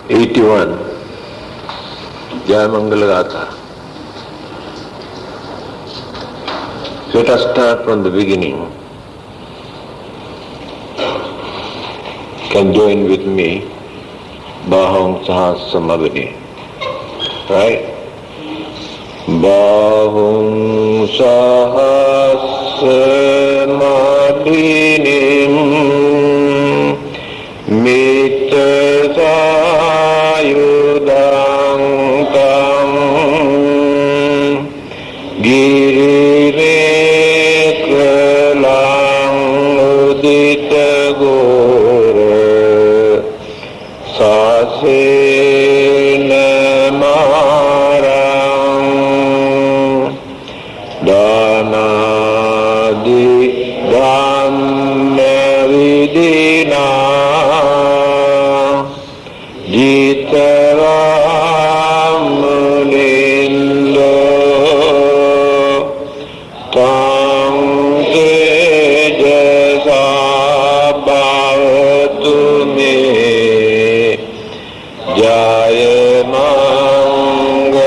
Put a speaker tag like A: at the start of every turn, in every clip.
A: 81 Jai Mangala Gatha. Let us start from the beginning. You can join with me. Bahong Sahasamagani. Right? Bahong Sahasamadinim Mittasayudang Tam Girireklang Uditagore Sasena Marang Danadi Dhanna Vidina Jitaramunindo Tang Tejasa Bhavatu Me Jaya Mangalani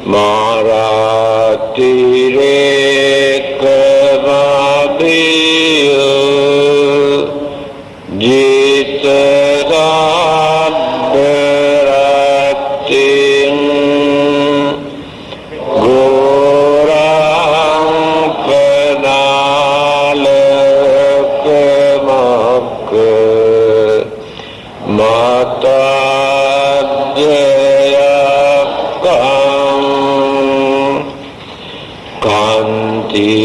A: Marathi Rekavadiyo Jitadadaratin Gorang Penalakamakka Mata Jayakam Kanti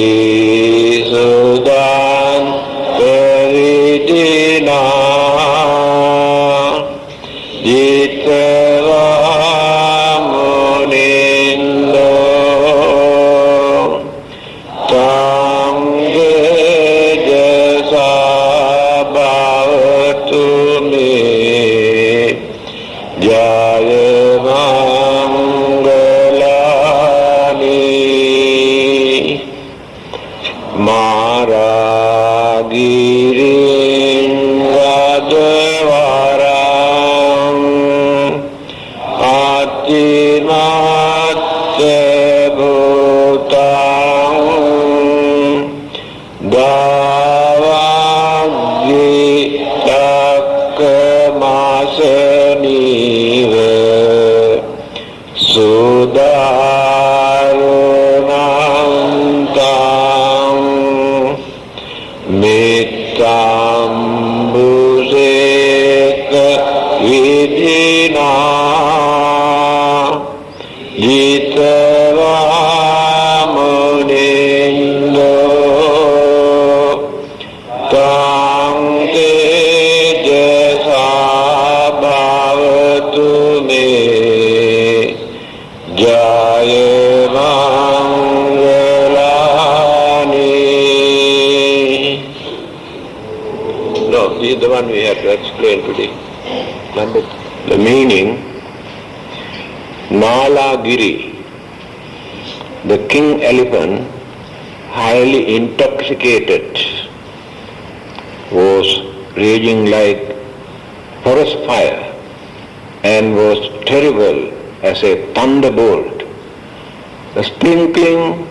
A: Sudan Peridina Jitaramunindo Tang Jasa Bhavatu Me Jaya Mangalani Maragirin Radvaram Atimatya Bhutang Davaggi Takkamasaniva Sudarunantam Mitambuseka Vidina Jitaramunindo Tang Tejasa Bhavatu Me Jaya Mangalani. No, this is the one we have to explain today. Number the meaning, Nalagiri, the king elephant, highly intoxicated, was raging like forest fire and was terrible as a thunderbolt, sprinkling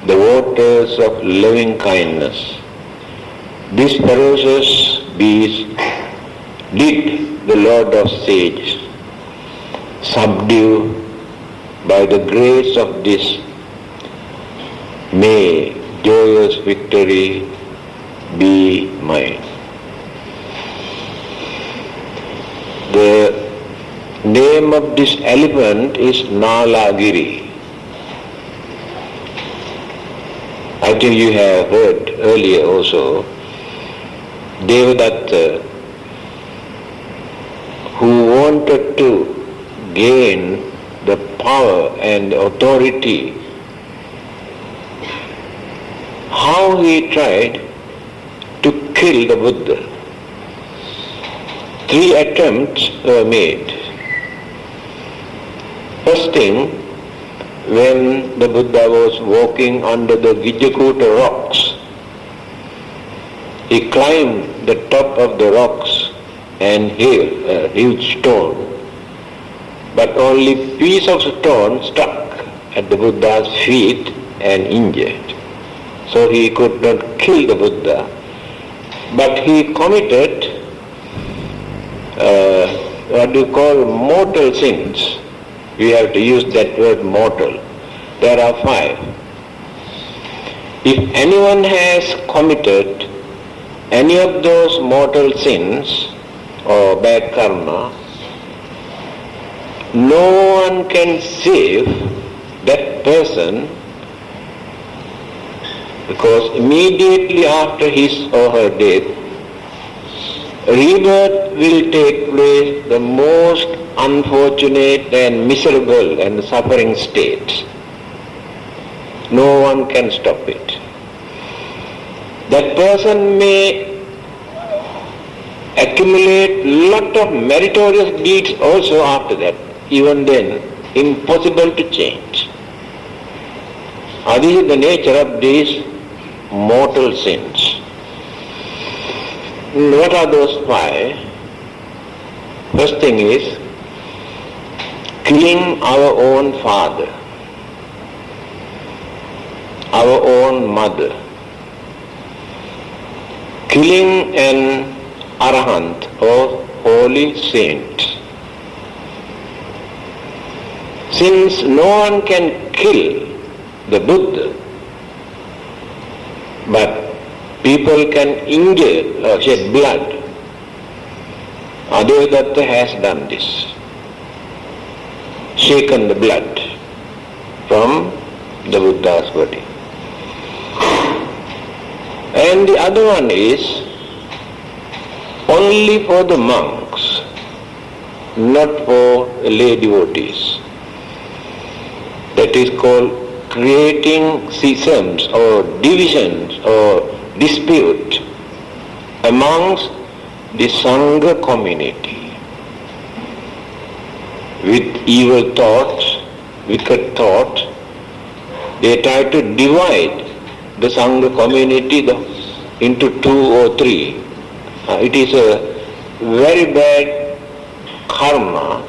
A: the waters of loving kindness. This ferocious beast did the Lord of Sages subdue by the grace of this. May joyous victory be mine. The name of this elephant is Nalagiri. I think you have heard earlier also, Devadatta, who wanted to gain the power and authority, how he tried to kill the Buddha. 3 attempts were made. First thing, when the Buddha was walking under the Vijakuta rocks, He climbed the top of the rocks and held a huge stone, but only piece of stone stuck at the Buddha's feet and injured. So he could not kill the Buddha, but he committed what you call mortal sins. We have to use that word mortal. There are 5. If anyone has committed any of those mortal sins or bad karma, no one can save that person, because immediately after his or her death, rebirth will take place, the most unfortunate and miserable and suffering state. No one can stop it. That person may accumulate lot of meritorious deeds also after that. Even then, impossible to change. This is the nature of these mortal sins. What are those 5? First thing is killing our own father, our own mother, killing an arahant or holy saint. Since no one can kill the Buddha, but people can injure or shed blood, Adevadatta has done this, shaken the blood from the Buddha's body. And the other one is only for the monks, not for lay devotees. That is called creating schisms or divisions or dispute amongst the Sangha community. With evil thoughts, wicked thoughts, they try to divide the Sangha community into 2 or 3. It is a very bad karma,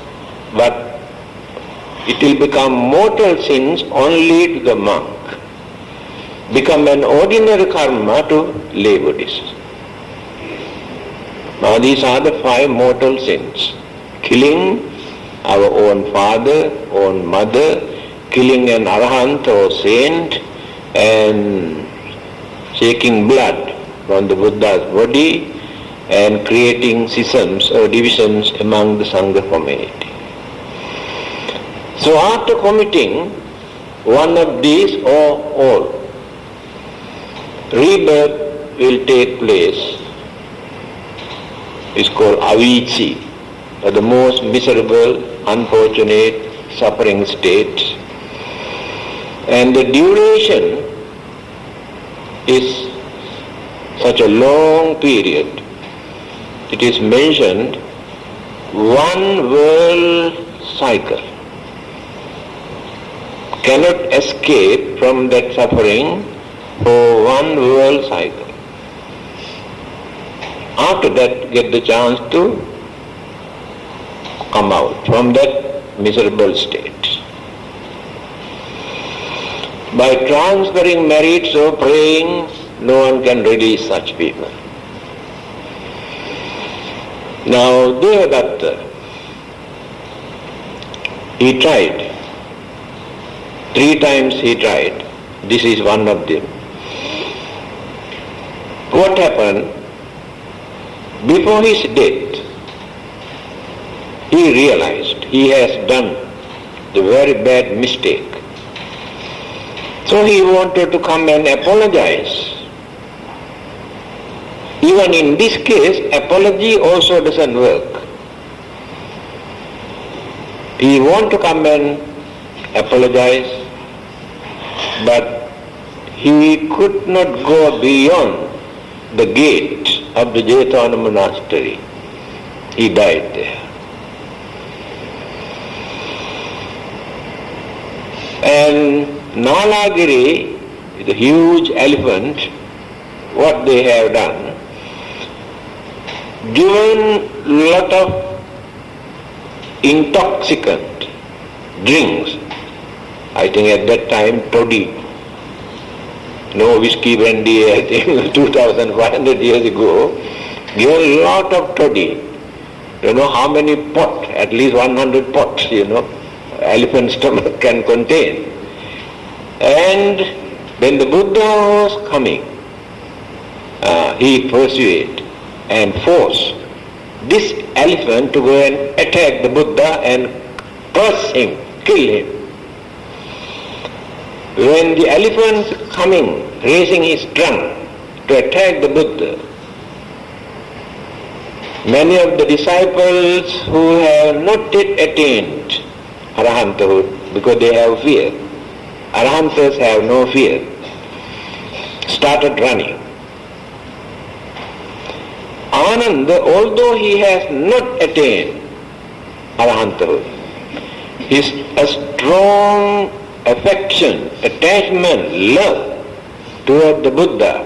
A: but it will become mortal sins only to the monk, become an ordinary karma to lay Buddhists. Now these are the 5 mortal sins: killing our own father, own mother, killing an arahant or saint, and shaking blood from the Buddha's body, and creating schisms or divisions among the Sangha community. So after committing one of these or all, rebirth will take place. It's called avici, or the most miserable, unfortunate, suffering state. And the duration is such a long period. It is mentioned 1 world cycle. Cannot escape from that suffering for 1 world cycle. After that, get the chance to come out from that miserable state. By transferring merits or praying, no one can release such people. Now, Devadatta, he tried. 3 times he tried. This is one of them. What happened? Before his death, he realized he has done the very bad mistake. So he wanted to come and apologize. Even in this case, apology also doesn't work. He wanted to come and apologize, but he could not go beyond the gate of the Jetavana monastery. He died there. And Nalagiri, the huge elephant, what they have done, given lot of intoxicant drinks. I think at that time toddy, no whiskey, brandy, I think 2,500 years ago, given a lot of toddy. You know how many pots, at least 100 pots, elephant stomach can contain. And when the Buddha was coming, he persuaded and forced this elephant to go and attack the Buddha and crush him, kill him. When the elephant coming, raising his trunk to attack the Buddha, many of the disciples who have not yet attained Arahanthood, because they have fear, Arahantas have no fear, started running. Ananda, although he has not attained Arahanthood, his a strong affection, attachment, love toward the Buddha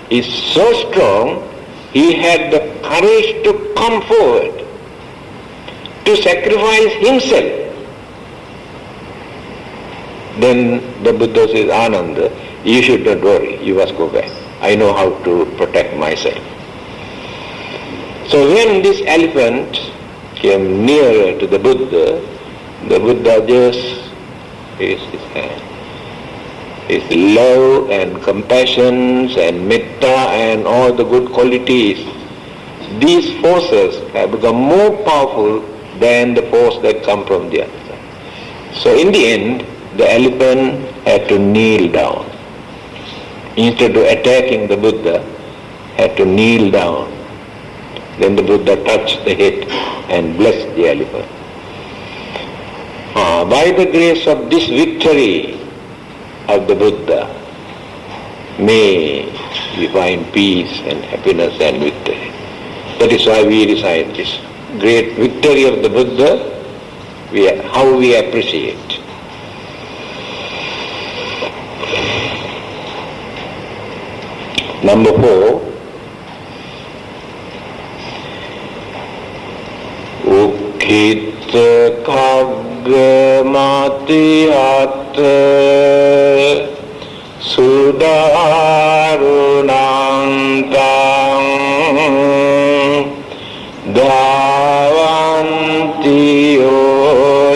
A: is so strong, he had the courage to come forward, to sacrifice himself. Then the Buddha says, Ananda, you should not worry, you must go back. I know how to protect myself. So when this elephant came nearer to the Buddha just raised his hand. His love and compassion and metta and all the good qualities, these forces have become more powerful than the force that come from the other side. So in the end, the elephant had to kneel down. Instead of attacking the Buddha, had to kneel down. Then the Buddha touched the head and blessed the elephant. By the grace of this victory of the Buddha, may we find peace and happiness and victory. That is why we recite this great victory of the Buddha, how we appreciate. Number 4, Ukkhitta Khagga Matiyata Sudarunantam Dhavanti Yojanapatam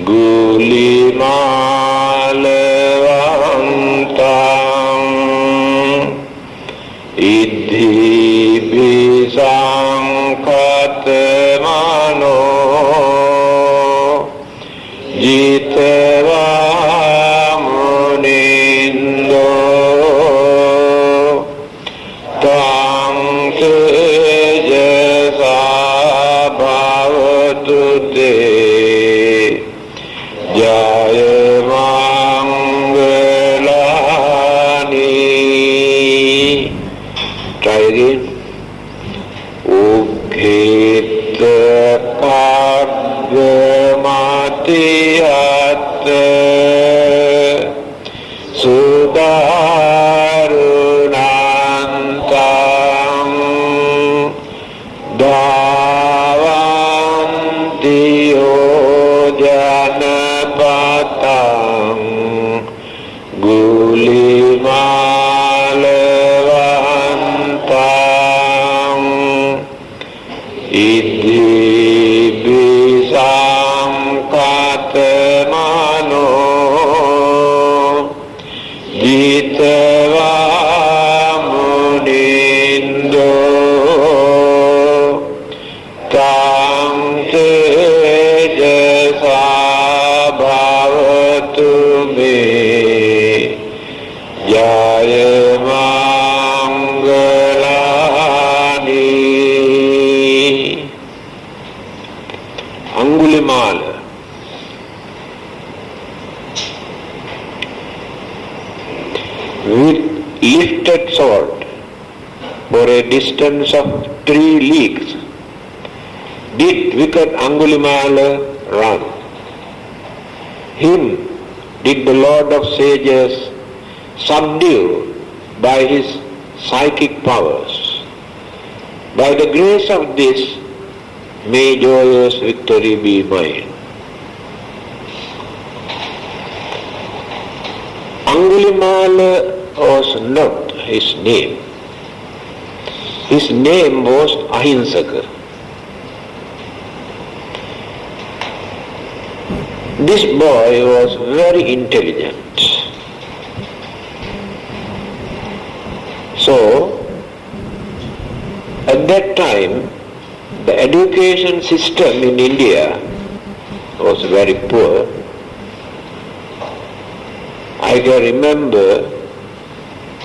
A: Gulimalavantam Iddhi Bisankhatamano Jitava Munindo Tang Tejasa Bhavatu Te Jaya Mangalani. Try again. Ukkhitta Khagga Matiyata Sudarunantam Dhavanti Yojanapatam Gulimalavantam Iddhi Bisankhatamano Jitava Munindo Tang Tejasa Bhavatu Me Jaya Mangalani. Angulimala, with lifted sword for a distance of 3 leagues, did wicked Angulimala run. Him did the Lord of Sages subdue by his psychic powers. By the grace of this, may joyous victory be mine. Angulimala was not his name. His name was Ahinsaka. This boy was very intelligent. So, at that time, the education system in India was very poor. I can remember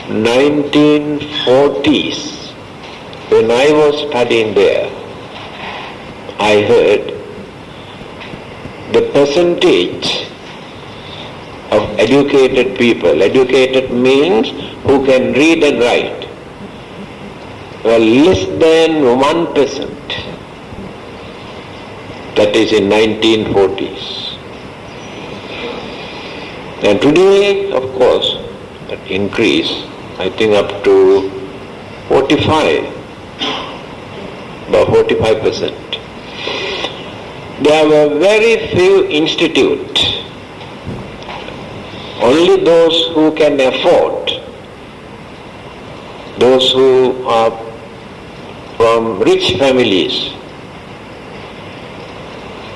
A: 1940s, when I was studying there, I heard the percentage of educated people, educated means who can read and write, were less than 1%. That is in 1940s. And today, of course, that increase, I think up to 45, about 45%. There were very few institutes. Only those who can afford, those who are from rich families.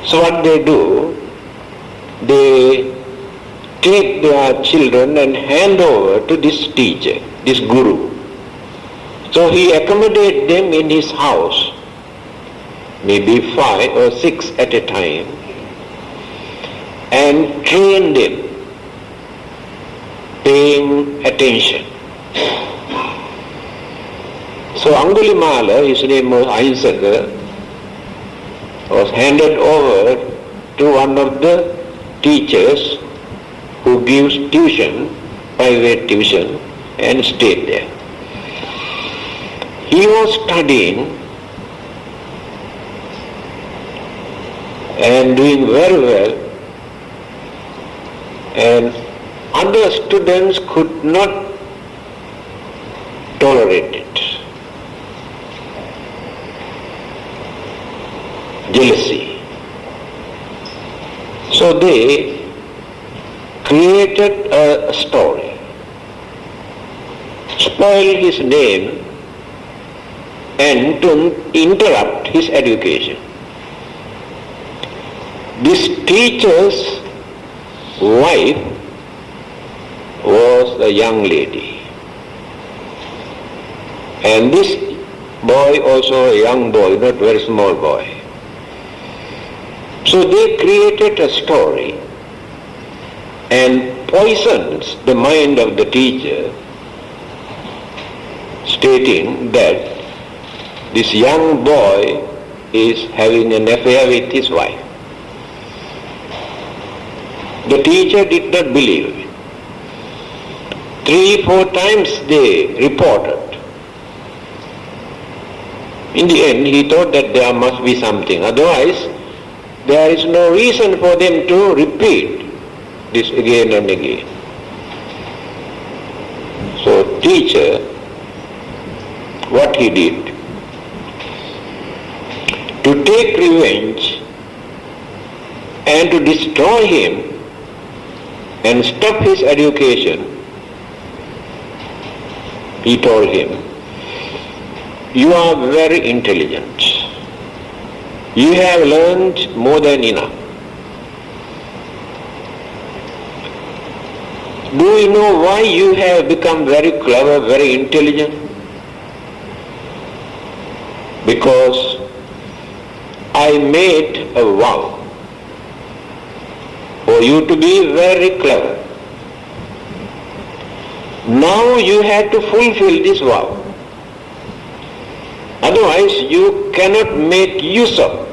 A: So what they do, they take their children and hand over to this teacher, this guru. So he accommodates them in his house, maybe 5 or 6 at a time, and train them, paying attention. So Angulimala, his name was Ahinsaka, was handed over to one of the teachers who gives tuition, private tuition, and stayed there. He was studying and doing very well, and other students could not tolerate it. Jealousy. So they created a story, spoiled his name, and to interrupt his education. This teacher's wife was a young lady, and this boy also a young boy, not very small boy. So they created a story and poisoned the mind of the teacher, stating that this young boy is having an affair with his wife. The teacher did not believe it. 3-4 times they reported. In the end, he thought that there must be something. Otherwise, there is no reason for them to repeat this again and again. So, teacher, what he did, to take revenge and to destroy him and stop his education, he told him, "You are very intelligent. You have learned more than enough. Do you know why you have become very clever, very intelligent? Because I made a vow for you to be very clever. Now you have to fulfill this vow. Otherwise you cannot make use of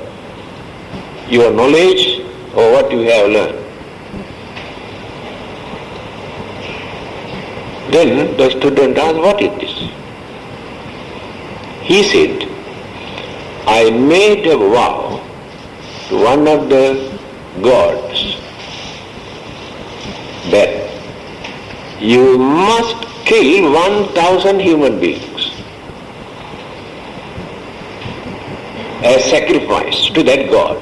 A: your knowledge or what you have learned." Then the student asked, "What is this?" He said, "I made a vow to one of the gods that you must kill 1,000 human beings as sacrifice to that God.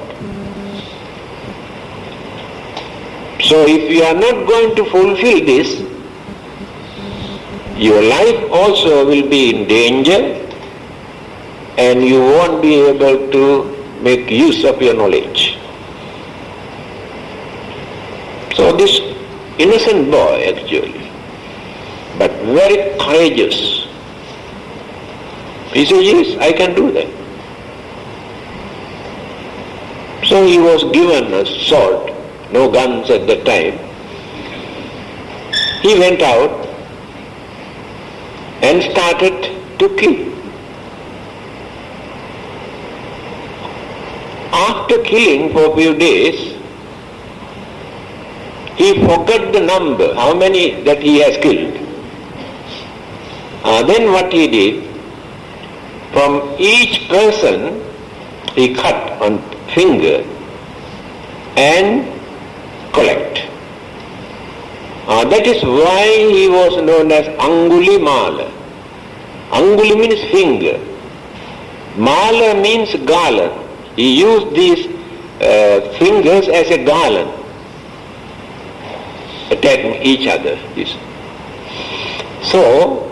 A: So if you are not going to fulfill this, your life also will be in danger and you won't be able to make use of your knowledge. So this innocent boy actually, but very courageous, he said, yes, I can do that. So he was given a sword, no guns at that time. He went out and started to kill. After killing for a few days, he forgot the number, how many that he has killed. Then what he did, from each person he cut on finger and collect. That is why he was known as Anguli Mala. Anguli means finger. Mala means garland. He used these fingers as a garland, attacking each other. So,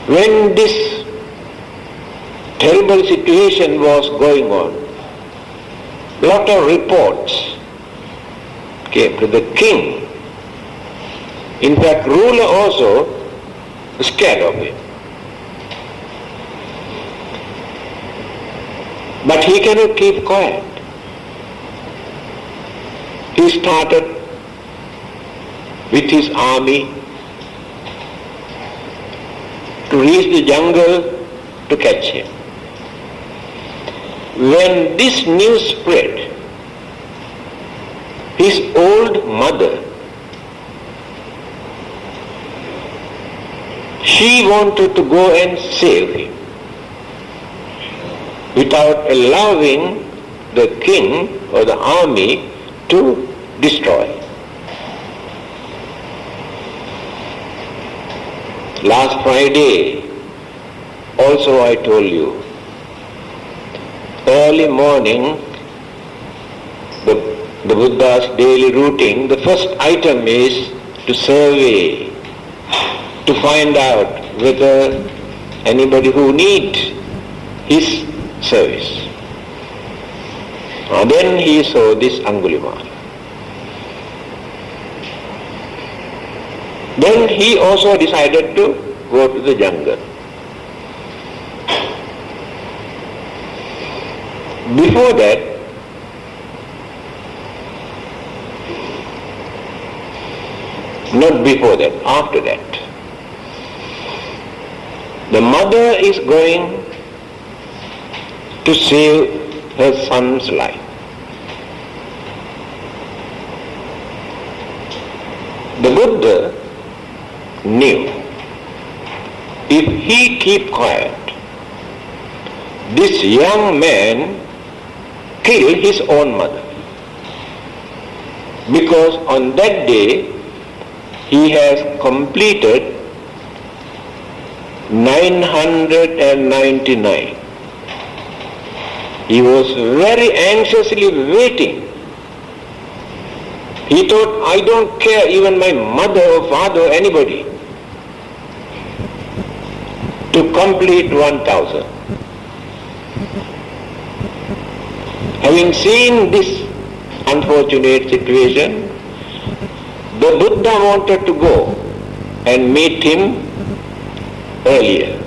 A: when this terrible situation was going on, a lot of reports came to the king. In fact, ruler also was scared of him. But he cannot keep quiet. He started with his army to reach the jungle to catch him. When this news spread, his old mother, she wanted to go and save him without allowing the king or the army to destroy. Last Friday also I told you, early morning, the Buddha's daily routine, the first item is to survey, to find out whether anybody who needs his service. Then he saw this Angulimala. Then he also decided to go to the jungle. Before that, not before that, after that, the mother is going to save her son's life. The Buddha knew if he keep quiet, this young man kill his own mother, because on that day he has completed 999. He was very anxiously waiting. He thought, I don't care even my mother or father or anybody to complete 1000. Having seen this unfortunate situation, the Buddha wanted to go and meet him earlier.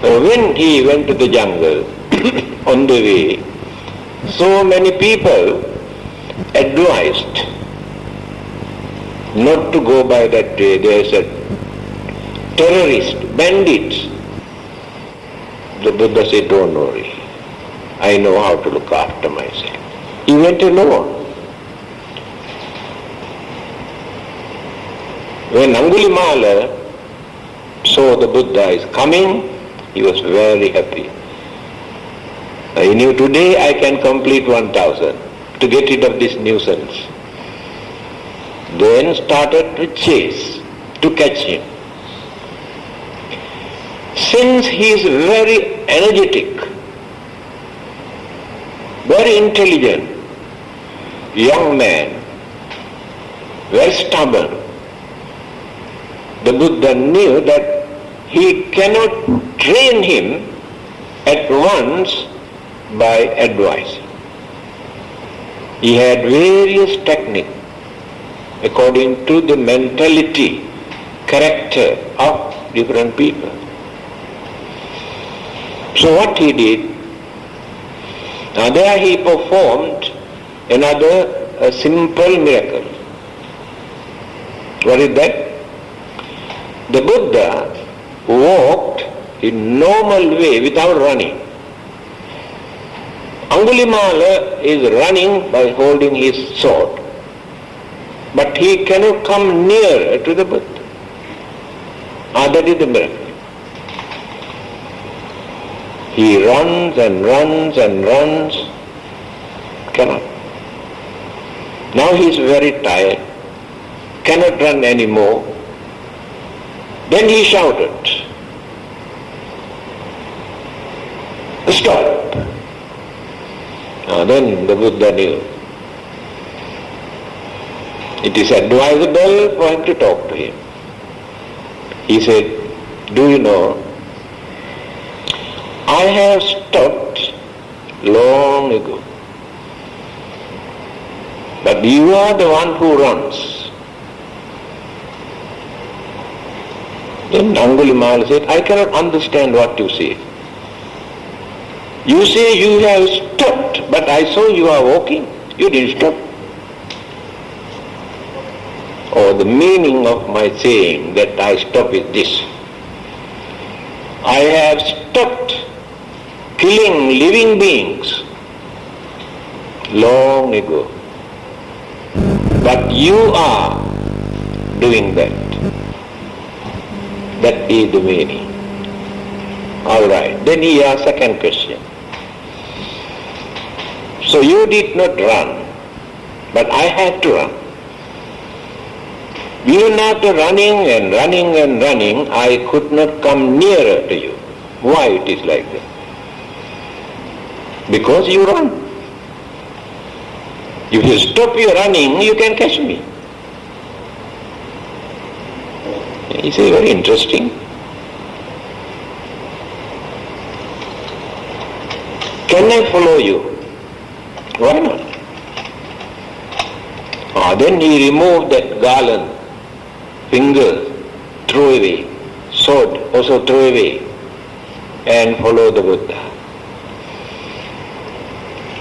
A: When he went to the jungle, on the way, so many people advised not to go by that way. They said, terrorists, bandits. The Buddha said, don't worry, I know how to look after myself. He went alone. When Angulimala saw the Buddha is coming, he was very happy. He knew today I can complete 1000. to get rid of this nuisance. Then started to chase, to catch him. Since he is very energetic, very intelligent, young man, very stubborn, the Buddha knew that he cannot train him at once by advice. He had various techniques according to the mentality, character of different people. So what he did, there he performed another simple miracle. What is that? The Buddha walked in normal way without running. Angulimala is running by holding his sword, but he cannot come nearer to the Buddha. That is the miracle. He runs and runs and runs, cannot. Now he is very tired, cannot run anymore. Then he shouted, "Stop!" Then the Buddha knew it is advisable for him to talk to him. He said, "Do you know, I have stopped long ago, but you are the one who runs." Then Angulimala said, "I cannot understand what you say. You say you have stopped, but I saw you are walking. You didn't stop." Or the meaning of my saying that I stop is this: I have stopped killing living beings long ago, but you are doing that. That is the meaning. All right. Then he asked second question. So you did not run, but I had to run. Even after running and running and running, I could not come nearer to you. Why it is like that? Because you run. If you stop your running, you can catch me. He said, very interesting. Can I follow you? Why not? Then he removed that garland, finger, threw away, sword also threw away, and followed the Buddha.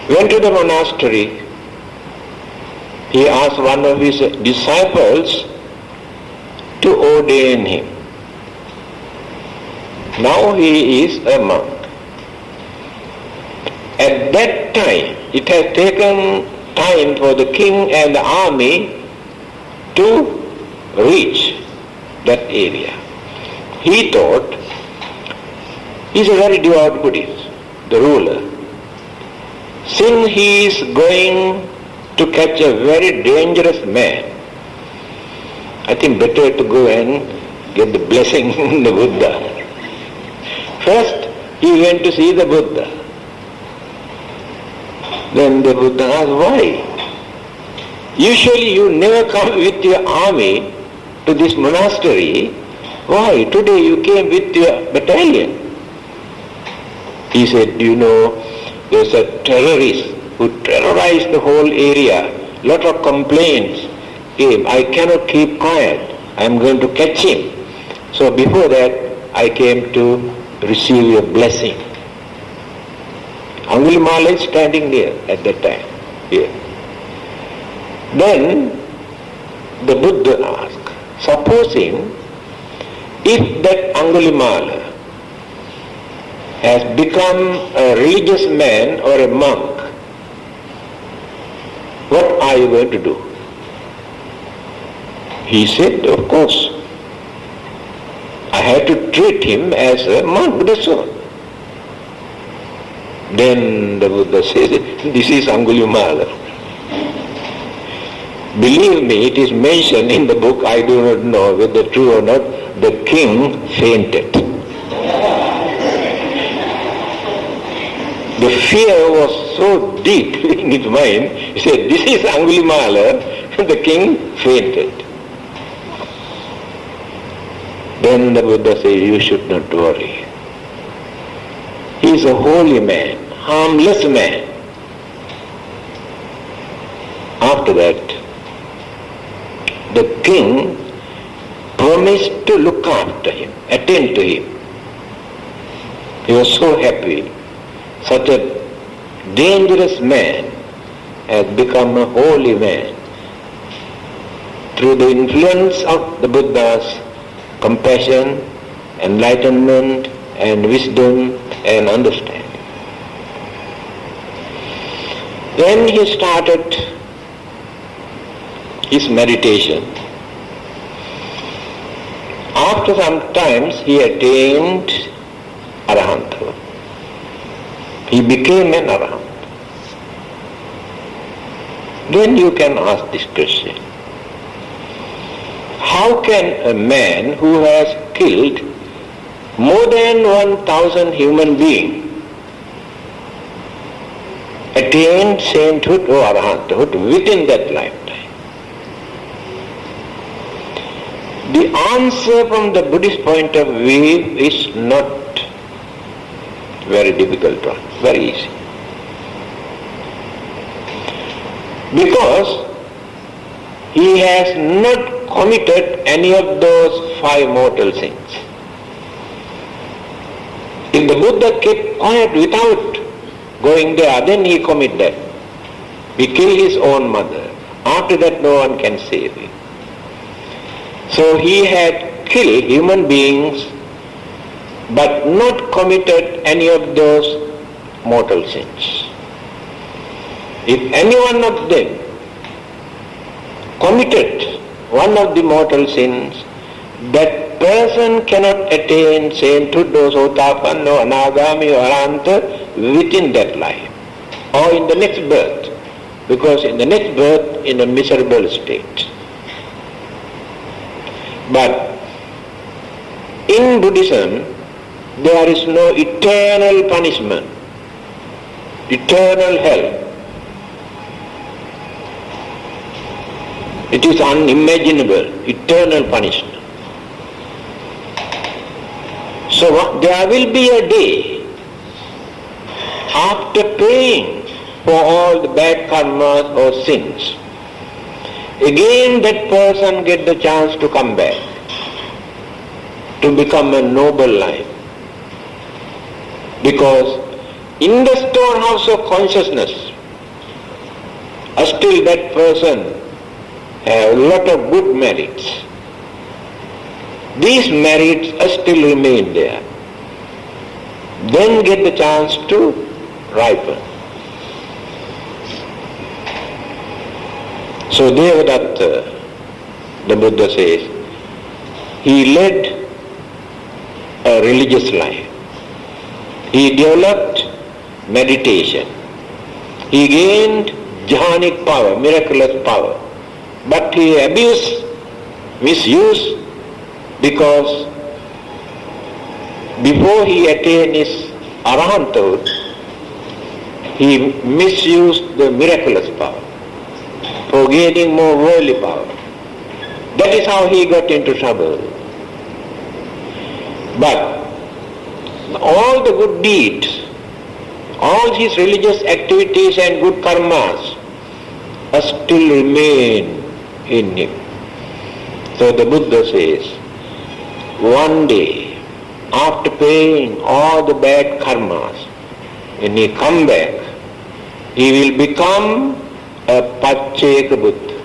A: Went to the monastery. He asked one of his disciples to ordain him. Now he is a monk. At that time, it has taken time for the king and the army to reach that area. He thought, he is a very devout Buddhist, the ruler. Since he is going to catch a very dangerous man, I think better to go and get the blessing from the Buddha. First, he went to see the Buddha. Then the Buddha asked, why? Usually you never come with your army to this monastery. Why? Today you came with your battalion. He said, you know, there's a terrorist who terrorized the whole area. Lot of complaints came. I cannot keep quiet. I'm going to catch him. So before that, I came to receive your blessing. Angulimala is standing there at that time, here. Then the Buddha asked, supposing if that Angulimala has become a religious man or a monk, what are you going to do? He said, of course, I have to treat him as a monk, that's all. Then the Buddha says, this is Angulimala. Believe me, it is mentioned in the book, I do not know whether true or not, the king fainted. The fear was so deep in his mind, he said, this is Angulimala, and the king fainted. Then the Buddha said, you should not worry. He is a holy man, harmless man. After that, the king promised to look after him, attend to him. He was so happy. Such a dangerous man has become a holy man through the influence of the Buddha's compassion, enlightenment, and wisdom and understanding. Then he started his meditation. After some times he attained Arahanthood. He became an Arahant. Then you can ask this question. How can a man who has killed more than 1,000 human beings attain sainthood or arahanthood within that lifetime? The answer from the Buddhist point of view is not very difficult one, very easy. Because he has not committed any of those 5 mortal sins. If the Buddha kept quiet without going there, then he committed that. He killed his own mother. After that, no one can save him. So he had killed human beings but not committed any of those mortal sins. If any one of them committed one of the mortal sins, that person cannot attain sainthood or sotapanna or anagami or arahanta within that life or in the next birth, because in the next birth in a miserable state. But in Buddhism, there is no eternal punishment, eternal hell. It is unimaginable, eternal punishment. So there will be a day after paying for all the bad karmas or sins, again that person gets the chance to come back, to become a noble life. Because in the storehouse of consciousness, still that person has a lot of good merits. These merits still remain there. Then get the chance to ripen. So Devadatta, the Buddha says, he led a religious life. He developed meditation. He gained jhanic power, miraculous power. But he abused, misused, because before he attained his arahanthood, he misused the miraculous power for gaining more worldly power. That is how he got into trouble. But all the good deeds, all his religious activities and good karmas still remain in him. So the Buddha says, one day, after paying all the bad karmas, when he come back, he will become a Pacceka Buddha.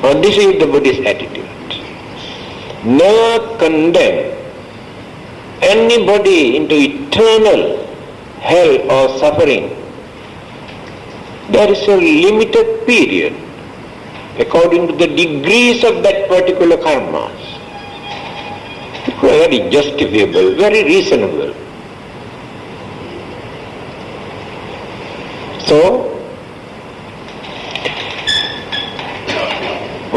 A: Now this is the Buddhist attitude. Never condemn anybody into eternal hell or suffering. There is a limited period according to the degrees of that particular karmas. Very justifiable, very reasonable. So,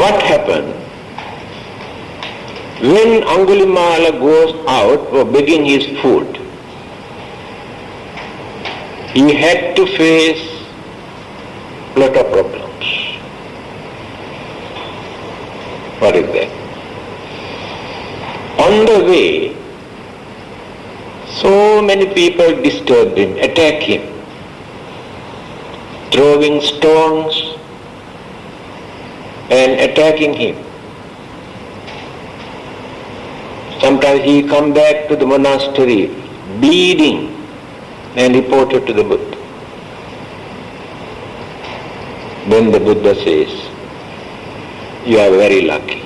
A: What happened? When Angulimala goes out for begging his food, he had to face a lot of problems. What is that? On the way, so many people disturbed him, attacked him, throwing stones and attacking him. Sometimes he come back to the monastery bleeding and reported to the Buddha. Then the Buddha says, you are very lucky.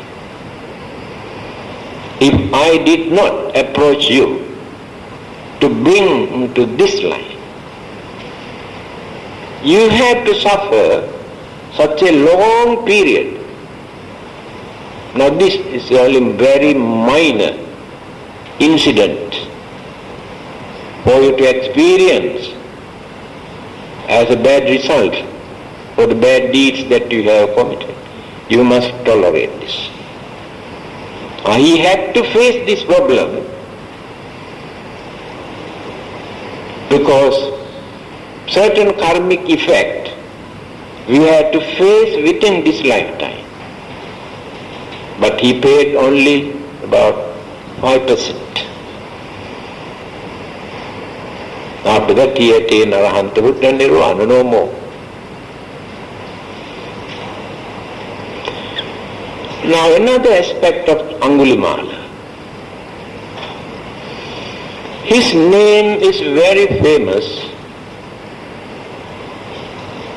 A: If I did not approach you to bring into this life, you had to suffer such a long period. Now this is only very minor incident for you to experience as a bad result for the bad deeds that you have committed. You must tolerate this. He had to face this problem because certain karmic effect we had to face within this lifetime. But he paid only about 5%. After that he attained Arahanta Buddha Nirvana, no more. Now another aspect of Angulimala. His name is very famous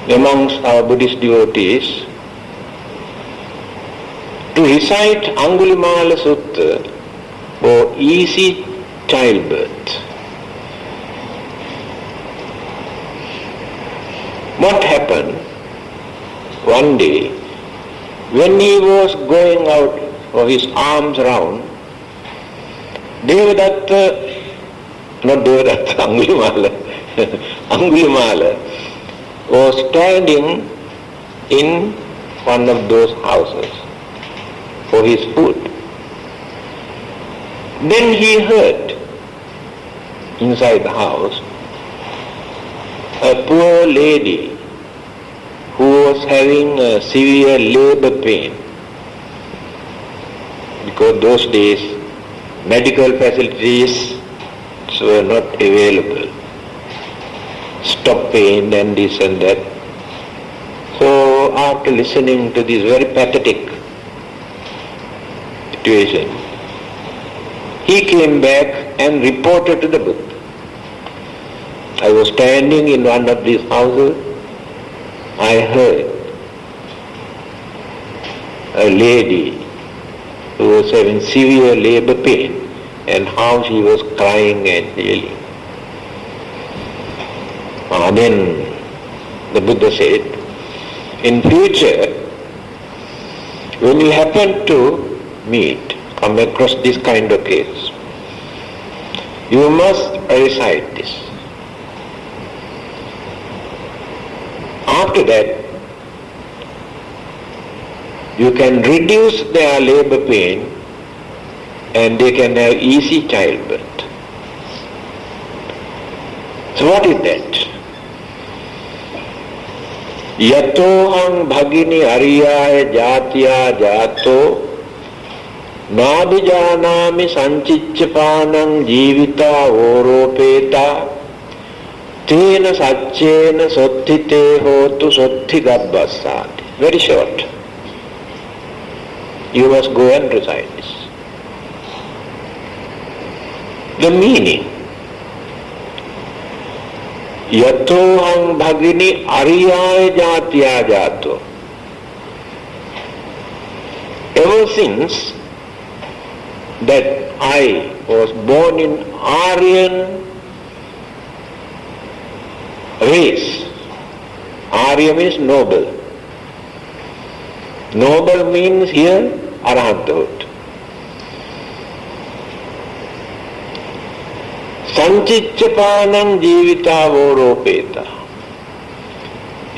A: amongst our Buddhist devotees. To recite Angulimala Sutta for easy childbirth. What happened? One day, when he was going out for his arms round, Angulimala was standing in one of those houses for his food. Then he heard inside the house a poor lady who was having a severe labor pain, because those days medical facilities were not available, stop pain and this and that. So after listening to this very pathetic situation, he came back and reported to the Buddha. I was standing in one of these houses. I heard a lady who was having severe labor pain and how she was crying and yelling. Then the Buddha said, in future, when you happen to come across this kind of case, you must recite this. After that, you can reduce their labor pain and they can have easy childbirth. So what is that? Yatoham bhagini ariyaya jatya jato nabhijanami sanchichyapanam jivita oropeta tena satchena sottite hotu sotti gabbasati. Very short. You must go and recite this. The meaning. Yatoham bhagini ariyaya jatya jato. Ever since that I was born in Aryan race. Arya means noble. Noble means here Arahanthood. Sanchichyapanam jivita voropeta.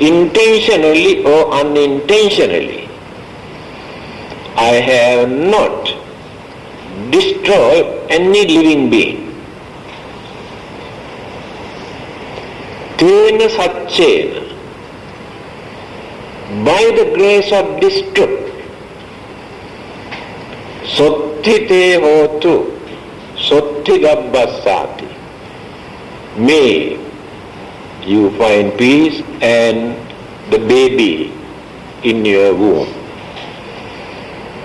A: Intentionally or unintentionally, I have not destroyed any living being. Tena satchena, by the grace of this truth, sottite hotu, sotti gabbasati, may you find peace and the baby in your womb.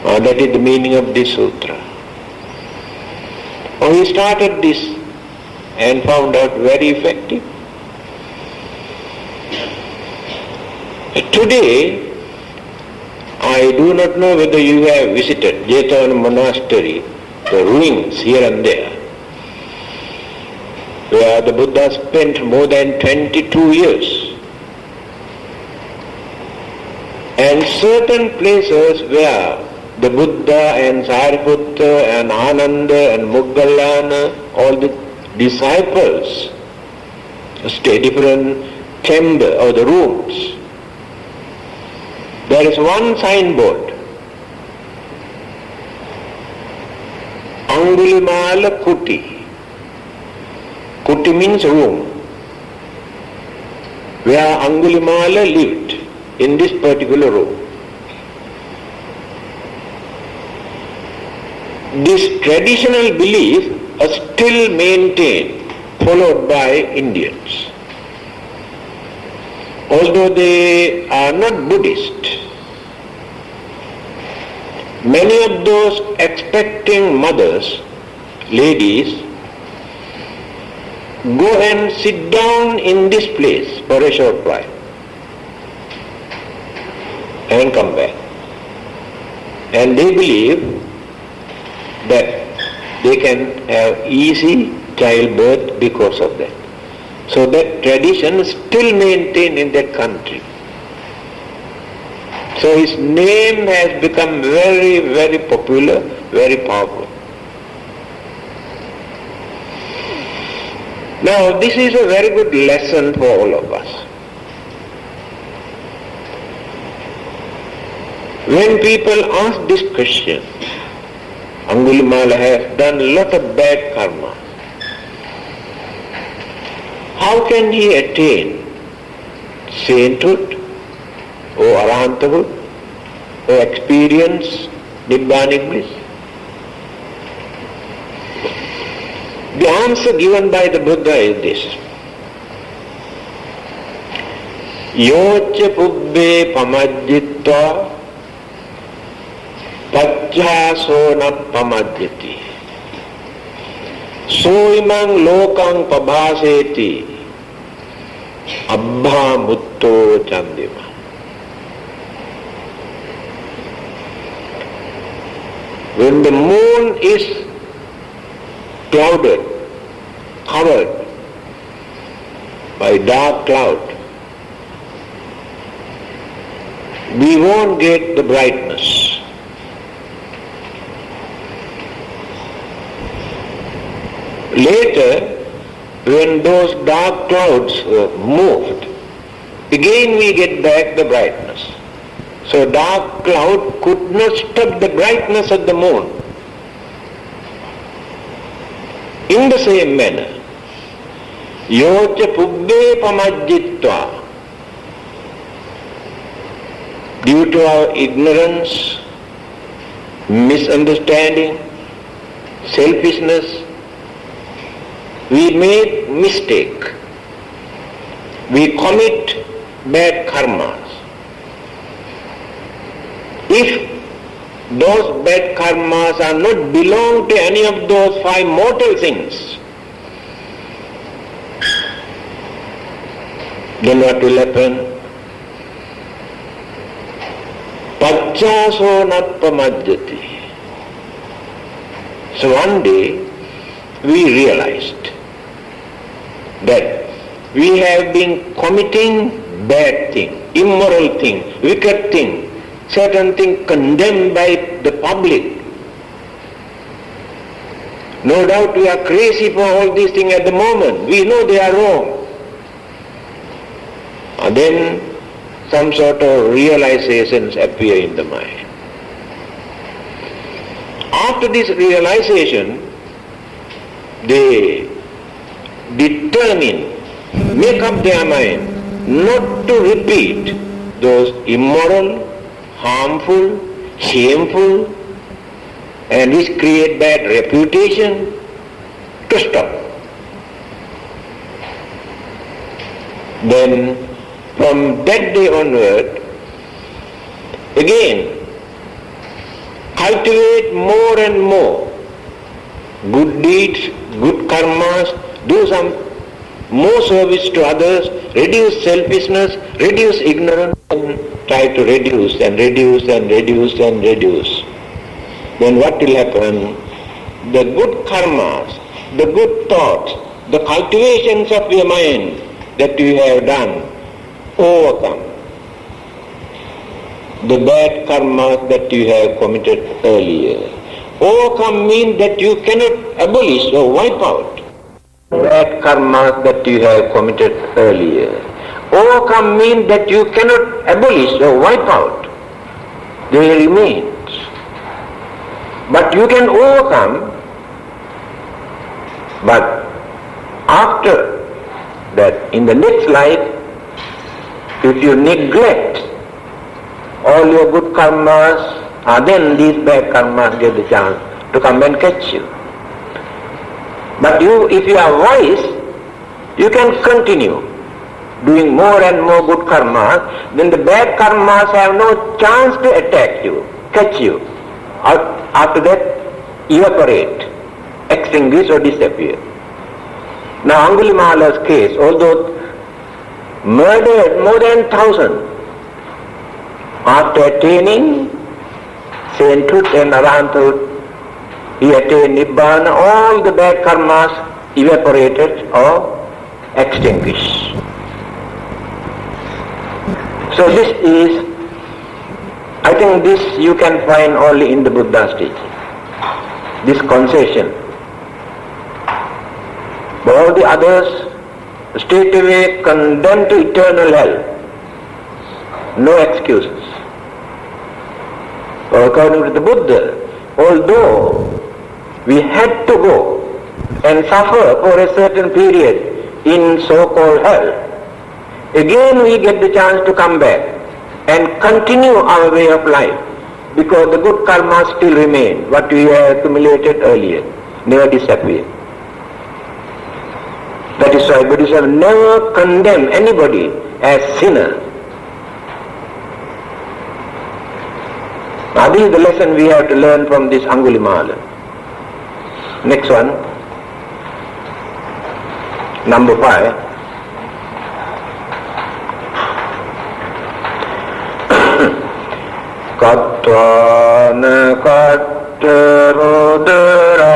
A: That is the meaning of this sutra. He started this and found out very effective. Today, I do not know whether you have visited Jetavana Monastery, the ruins here and there, where the Buddha spent more than 22 years. And certain places where the Buddha and Sariputta and Ananda and Moggallana, all the disciples, stay different chamber or the rooms. There is one signboard, Angulimala Kuti. Kuti means room, where Angulimala lived in this particular room. This traditional belief is still maintained, followed by Indians. Although they are not Buddhist, many of those expecting mothers, ladies, go and sit down in this place for a short while and come back. And they believe that they can have easy childbirth because of that. So that tradition is still maintained in that country. So his name has become very, very popular, very powerful. Now this is a very good lesson for all of us. When people ask this question, Angulimala has done a lot of bad karma. How can he attain sainthood or arahanthood or experience Nibbanic bliss? The answer given by the Buddha is this. Yocha pubbe pamajjitva pacchasona pamajjati soimang lokang pabhaseti abbha mutto chandima. When the moon is clouded, covered by dark cloud, we won't get the brightness. Later, when those dark clouds moved, again we get back the brightness. So dark cloud could not stop the brightness of the moon. In the same manner, yocha pubbe pamajjitva, due to our ignorance, misunderstanding, selfishness, we make mistake. We commit bad karmas. If those bad karmas are not belong to any of those five mortal things, then what will happen? Pacchaso nappamajjati. So one day we realized that we have been committing bad thing, immoral thing, wicked thing, certain thing condemned by the public. No doubt we are crazy for all these things at the moment. We know they are wrong. And then some sort of realizations appear in the mind. after this realization, they determine, make up their mind not to repeat those immoral, harmful, shameful, and which create bad reputation, to stop. Then from that day onward, again, cultivate more and more good deeds, good karmas, do some more service to others, reduce selfishness, reduce ignorance, and try to reduce and reduce and reduce and reduce. Then what will happen? The good karmas, the good thoughts, the cultivations of your mind that you have done overcome the bad karmas that you have committed earlier. Overcome means that you cannot abolish or wipe out bad karmas that you have committed earlier. Overcome means that you cannot abolish or wipe out. They remain. But you can overcome, but after that, in the next life, if you neglect all your good karmas, then these bad karmas get the chance to come and catch you. But if you are wise, you can continue doing more and more good karmas, then the bad karmas have no chance to attack you, catch you. After that, evaporate, extinguish or disappear. Now Angulimala's case, although murdered more than 1,000, after attaining sainthood and arahanthood, he attained Nibbana, all the bad karmas evaporated or extinguished. So this is, I think this you can find only in the Buddha's teaching, this concession. But all the others straight away condemned to eternal hell. No excuses. According to the Buddha, although we had to go and suffer for a certain period in so-called hell, again we get the chance to come back and continue our way of life, because the good karma still remain, what we have accumulated earlier, never disappear. That is why Buddhism never condemn anybody as sinner. Now this is the lesson we have to learn from this Angulimala. Next one, number 5. Kattvana kattarudara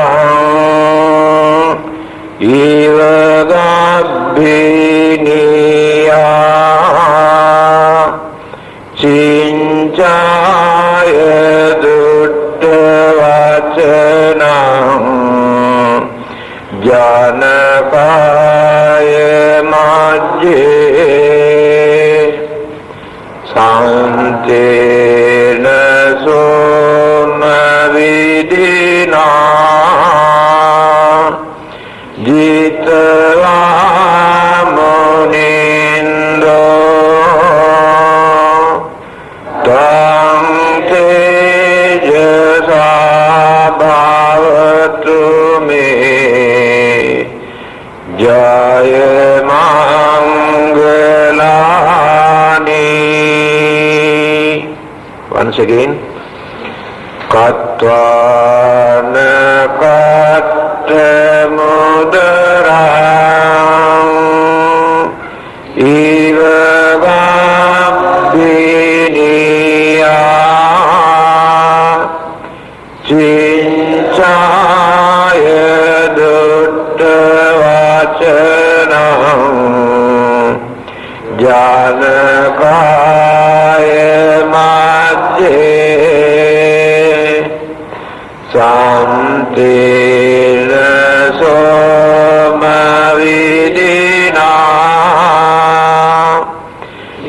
A: iva gabbiniya cinchaya duttavacana janakaya majje santena soma vidina jitva munindo tam tejasa bhavatu me jaya mangalani. Once again, kattvana kattamudara iva gabbiniya cinchaya duttavacana janakaya majje santena soma vidina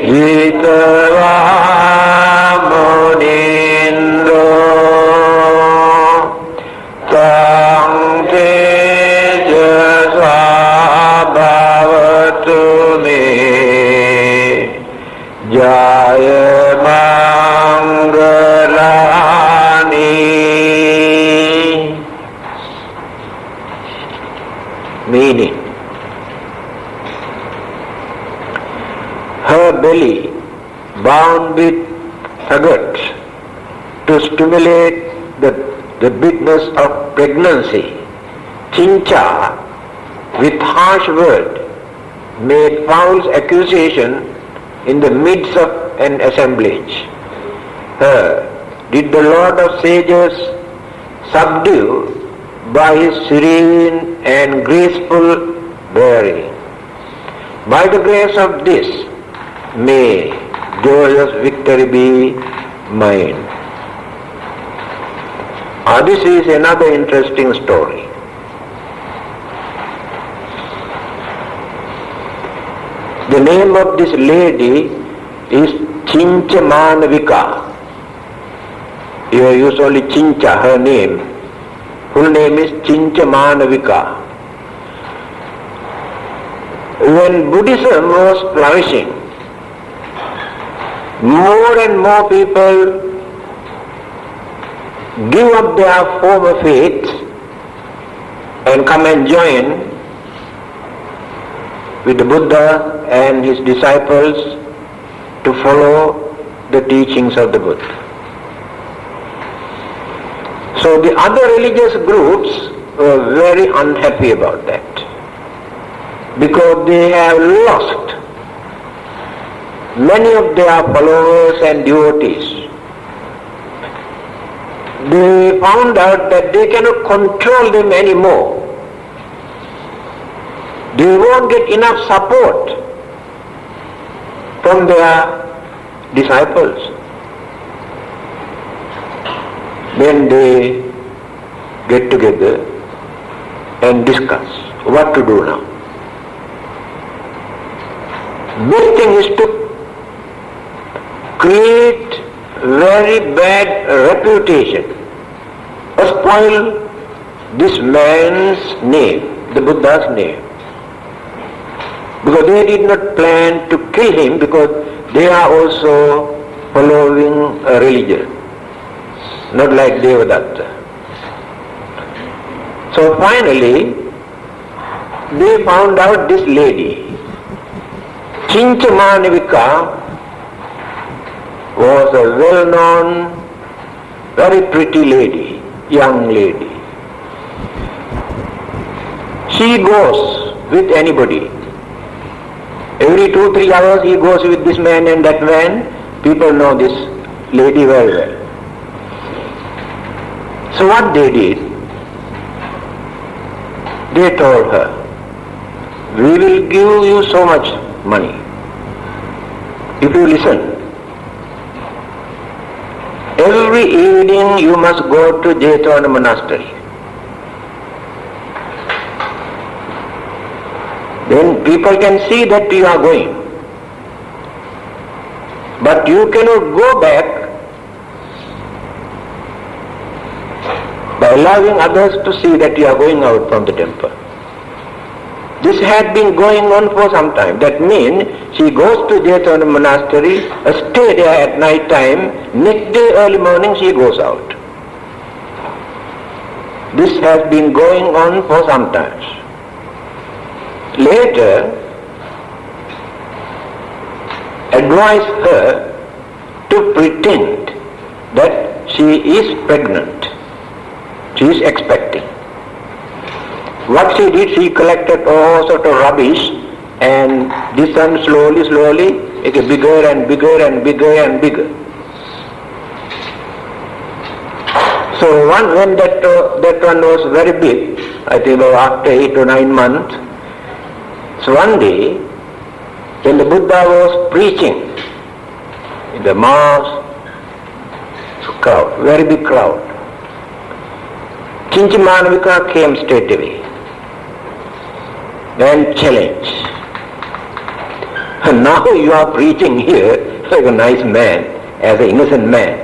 A: jitva munindo Jayamangalani. Meaning, her belly bound with faggots to stimulate the bigness of pregnancy, Chincha, with harsh word, made false accusation in the midst of an assemblage. Her did the Lord of Sages subdue by his serene and graceful bearing. By the grace of this, may joyous victory be mine. This is another interesting story. The name of this lady is Chincha Manavika. You use only Chincha, her name. Full name is Chincha Manavika. When Buddhism was flourishing, more and more people give up their former faith and come and join with the Buddha and his disciples to follow the teachings of the Buddha. So the other religious groups were very unhappy about that, because they have lost many of their followers and devotees. They found out that they cannot control them anymore. They won't get enough support from their disciples. Then they get together and discuss what to do now. Best thing is to create very bad reputation, or spoil this man's name, the Buddha's name. Because they did not plan to kill him, because they are also following a religion, not like Devadatta. So finally, they found out this lady, Chincha Manavika, was a well-known, very pretty lady, young lady. She goes with anybody. Every 2-3 hours he goes with this man and that man. People know this lady very well. So what they did, they told her, we will give you so much money if you listen. Every evening you must go to Jetavana monastery. Then people can see that you are going. But you cannot go back by allowing others to see that you are going out from the temple. This had been going on for some time. That means she goes to Jetavana monastery, stay there at night time, next day early morning she goes out. This has been going on for some time. Later, advised her to pretend that she is pregnant. She is expecting. What she did, she collected all sort of rubbish, and this one slowly, it is bigger and bigger and bigger and bigger. So when that one was very big, I think after 8 or 9 months, so one day, when the Buddha was preaching in the mass crowd, very big crowd, Chincha Manavika came straight away and challenged. Now you are preaching here like a nice man, as an innocent man.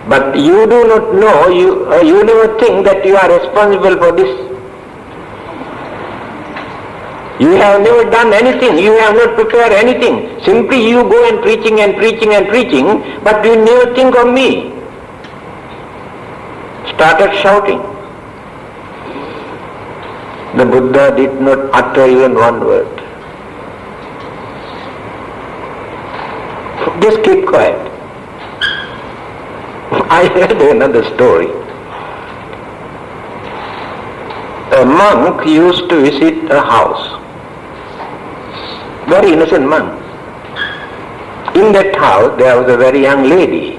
A: But you do not know, you never think that you are responsible for this. You have never done anything, you have not prepared anything. Simply you go and preaching and preaching and preaching, but you never think of me. Started shouting. The Buddha did not utter even one word. Just keep quiet. I heard another story. A monk used to visit a house. Very innocent monk. In that house there was a very young lady.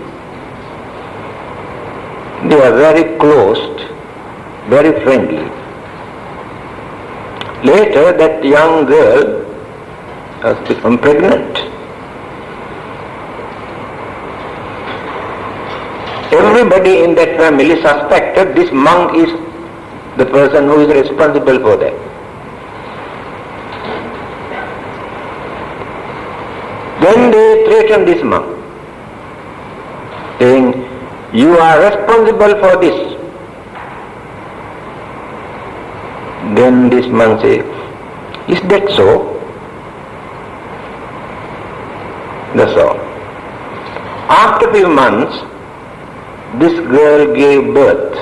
A: They are very close, very friendly. Later that young girl has become pregnant. Everybody in that family suspected this monk is the person who is responsible for that. Then they threatened this monk, saying, "You are responsible for this." Then this monk said, "Is that so?" That's all. After a few months, this girl gave birth.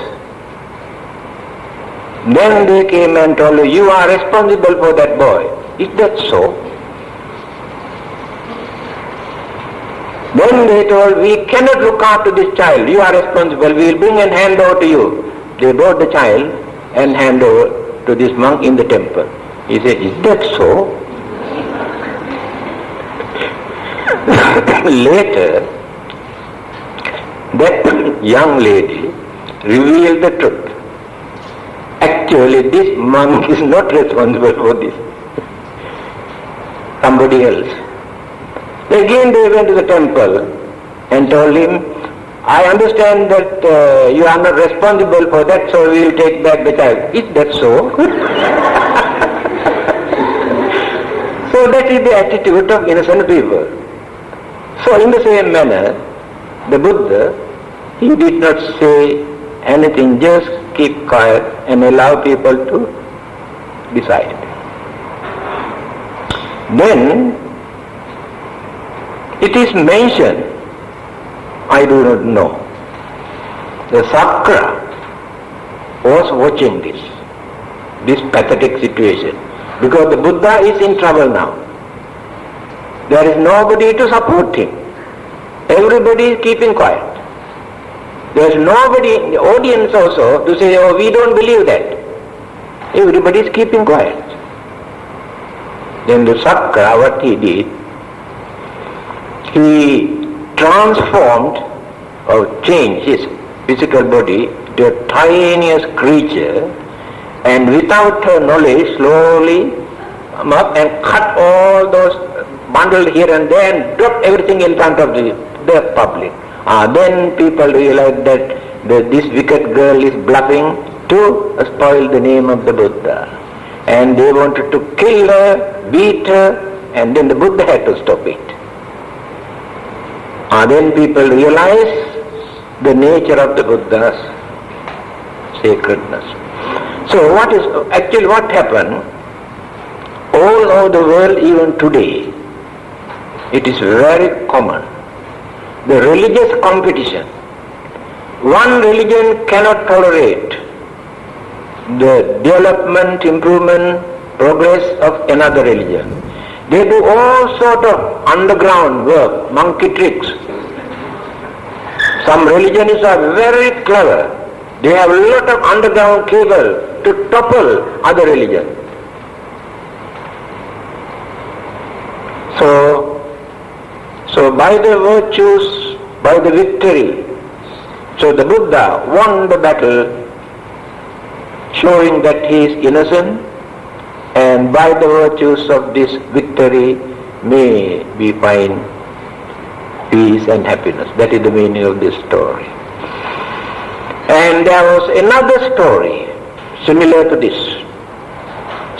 A: Then they came and told her, "You are responsible for that boy." Is that so? Then they told, "We cannot look after this child. You are responsible. We will bring and hand over to you." They brought the child and hand over to this monk in the temple. He said, "Is that so?" Later, that young lady revealed the truth. Actually, this monk is not responsible for this. Somebody else. Again they went to the temple and told him, "I understand that you are not responsible for that, so we will take back the child." Is that so? So that is the attitude of innocent people. So in the same manner, the Buddha, he did not say anything, just keep quiet and allow people to decide. Then it is mentioned, I do not know, the Sakra was watching this pathetic situation, because the Buddha is in trouble now. There is nobody to support him. Everybody is keeping quiet. There is nobody in the audience also to say, "Oh, we don't believe that." Everybody is keeping quiet. Then the Sakra, what he did, he transformed or changed his physical body to a tiniest creature, and without her knowledge slowly come up and cut all those bundles here and there and drop everything in front of the public. Then people realized that this wicked girl is bluffing to spoil the name of the Buddha. And they wanted to kill her, beat her, and then the Buddha had to stop it. Then people realized the nature of the Buddha's sacredness. So what happened? All over the world, even today, it is very common. The religious competition. One religion cannot tolerate the development, improvement, progress of another religion. They do all sort of underground work, monkey tricks. Some religions are very clever. They have a lot of underground cable to topple other religions. So by the virtues, by the victory, so the Buddha won the battle, showing that he is innocent, and by the virtues of this victory may we find peace and happiness. That is the meaning of this story. And there was another story similar to this.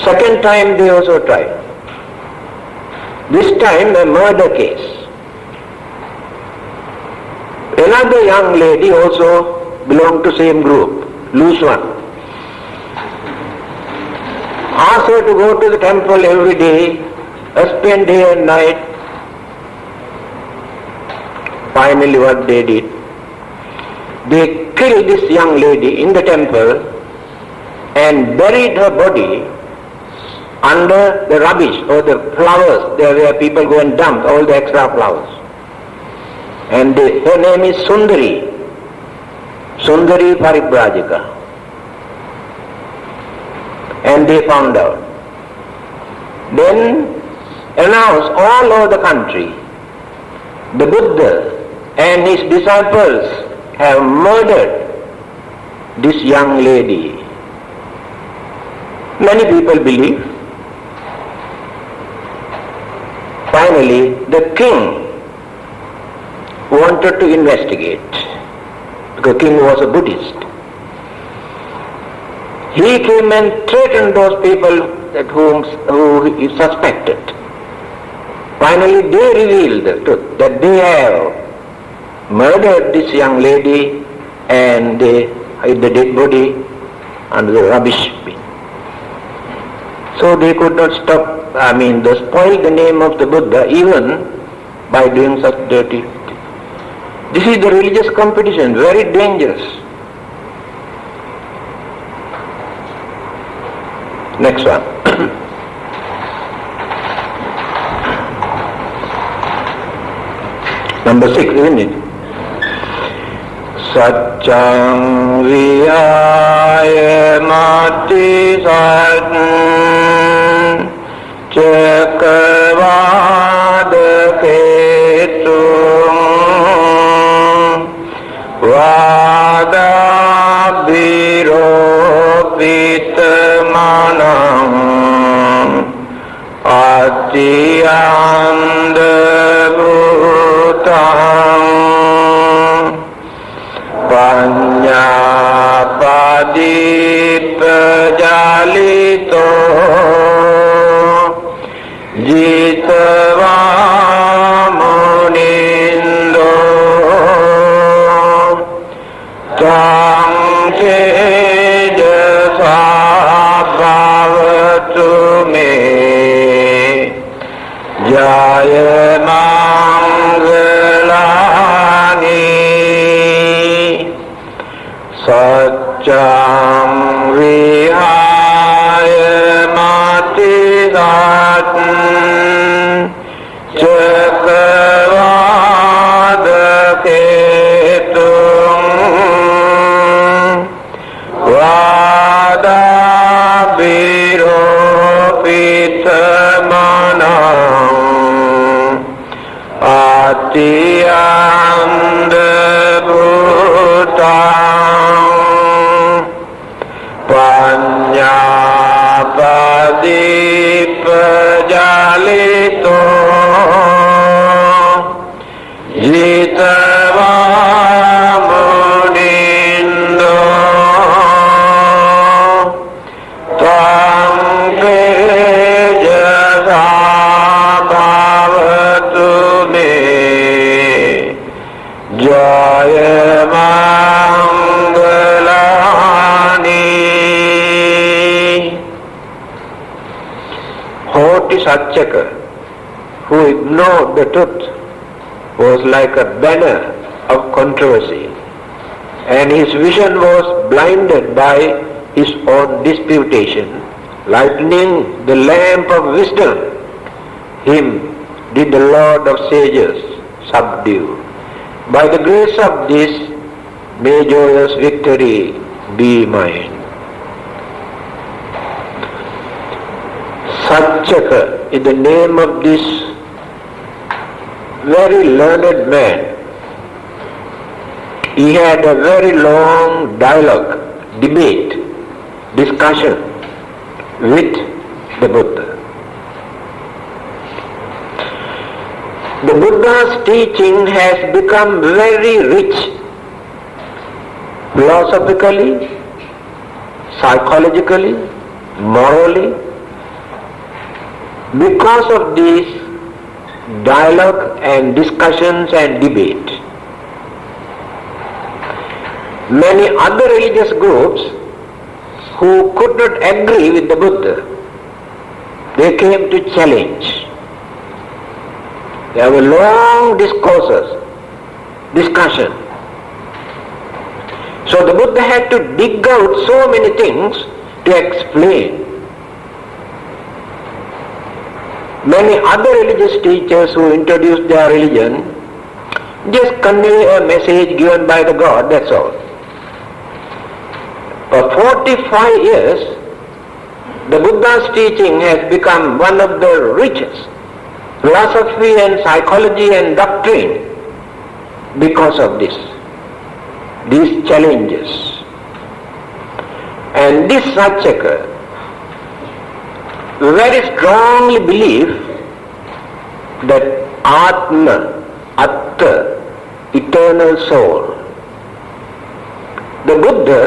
A: Second time they also tried. This time a murder case. Another young lady also belonged to same group, loose one. asked her to go to the temple every day, spend day and night. Finally what they did, they killed this young lady in the temple and buried her body under the rubbish or the flowers, there where people go and dump all the extra flowers. And her name is Sundari Paribrajika. And they found out. Then announced all over the country, the Buddha and his disciples have murdered this young lady. Many people believe. Finally, the king wanted to investigate, because the king was a Buddhist. He came and threatened those people who he suspected. Finally, they revealed the truth, that they have murdered this young lady and they hid the dead body under the rubbish bin. So they could not stop, they spoiled the name of the Buddha even by doing such dirty. This is the religious competition, very dangerous. Next one. Number 6, isn't it? Satchang vihaya mati sat cakavada ketum vada viropitamanam adiyanda bhutam Panyapadipajalito Jitva Munindo Tam Tejasa Bhavatu Me Jaya Mangalani Satcham vihaya mati sat cakavada ketum vada viropitamanam atiyanda bhutam Panyapadipajalito Jitva Munindo Tam Tejasa Bhavatu Me Jaya Mangalani. Hoti Satchaka, who ignored the truth, was like a banner of controversy, and his vision was blinded by his own disputation. Lightening the lamp of wisdom, him did the Lord of sages subdue. By the grace of this, may joyous victory be mine. Satchaka is the name of this very learned man. He had a very long dialogue, debate, discussion with the Buddha. The Buddha's teaching has become very rich philosophically, psychologically, morally, because of this dialogue and discussions and debate. Many other religious groups who could not agree with the Buddha they came to challenge. There were long discussion. So the Buddha had to dig out so many things to explain. Many other religious teachers who introduced their religion just convey a message given by the God, that's all. For 45 years, the Buddha's teaching has become one of the richest philosophy and psychology and doctrine because of these challenges. And this Satchaka very strongly believe that Atma, Atta, eternal soul. The Buddha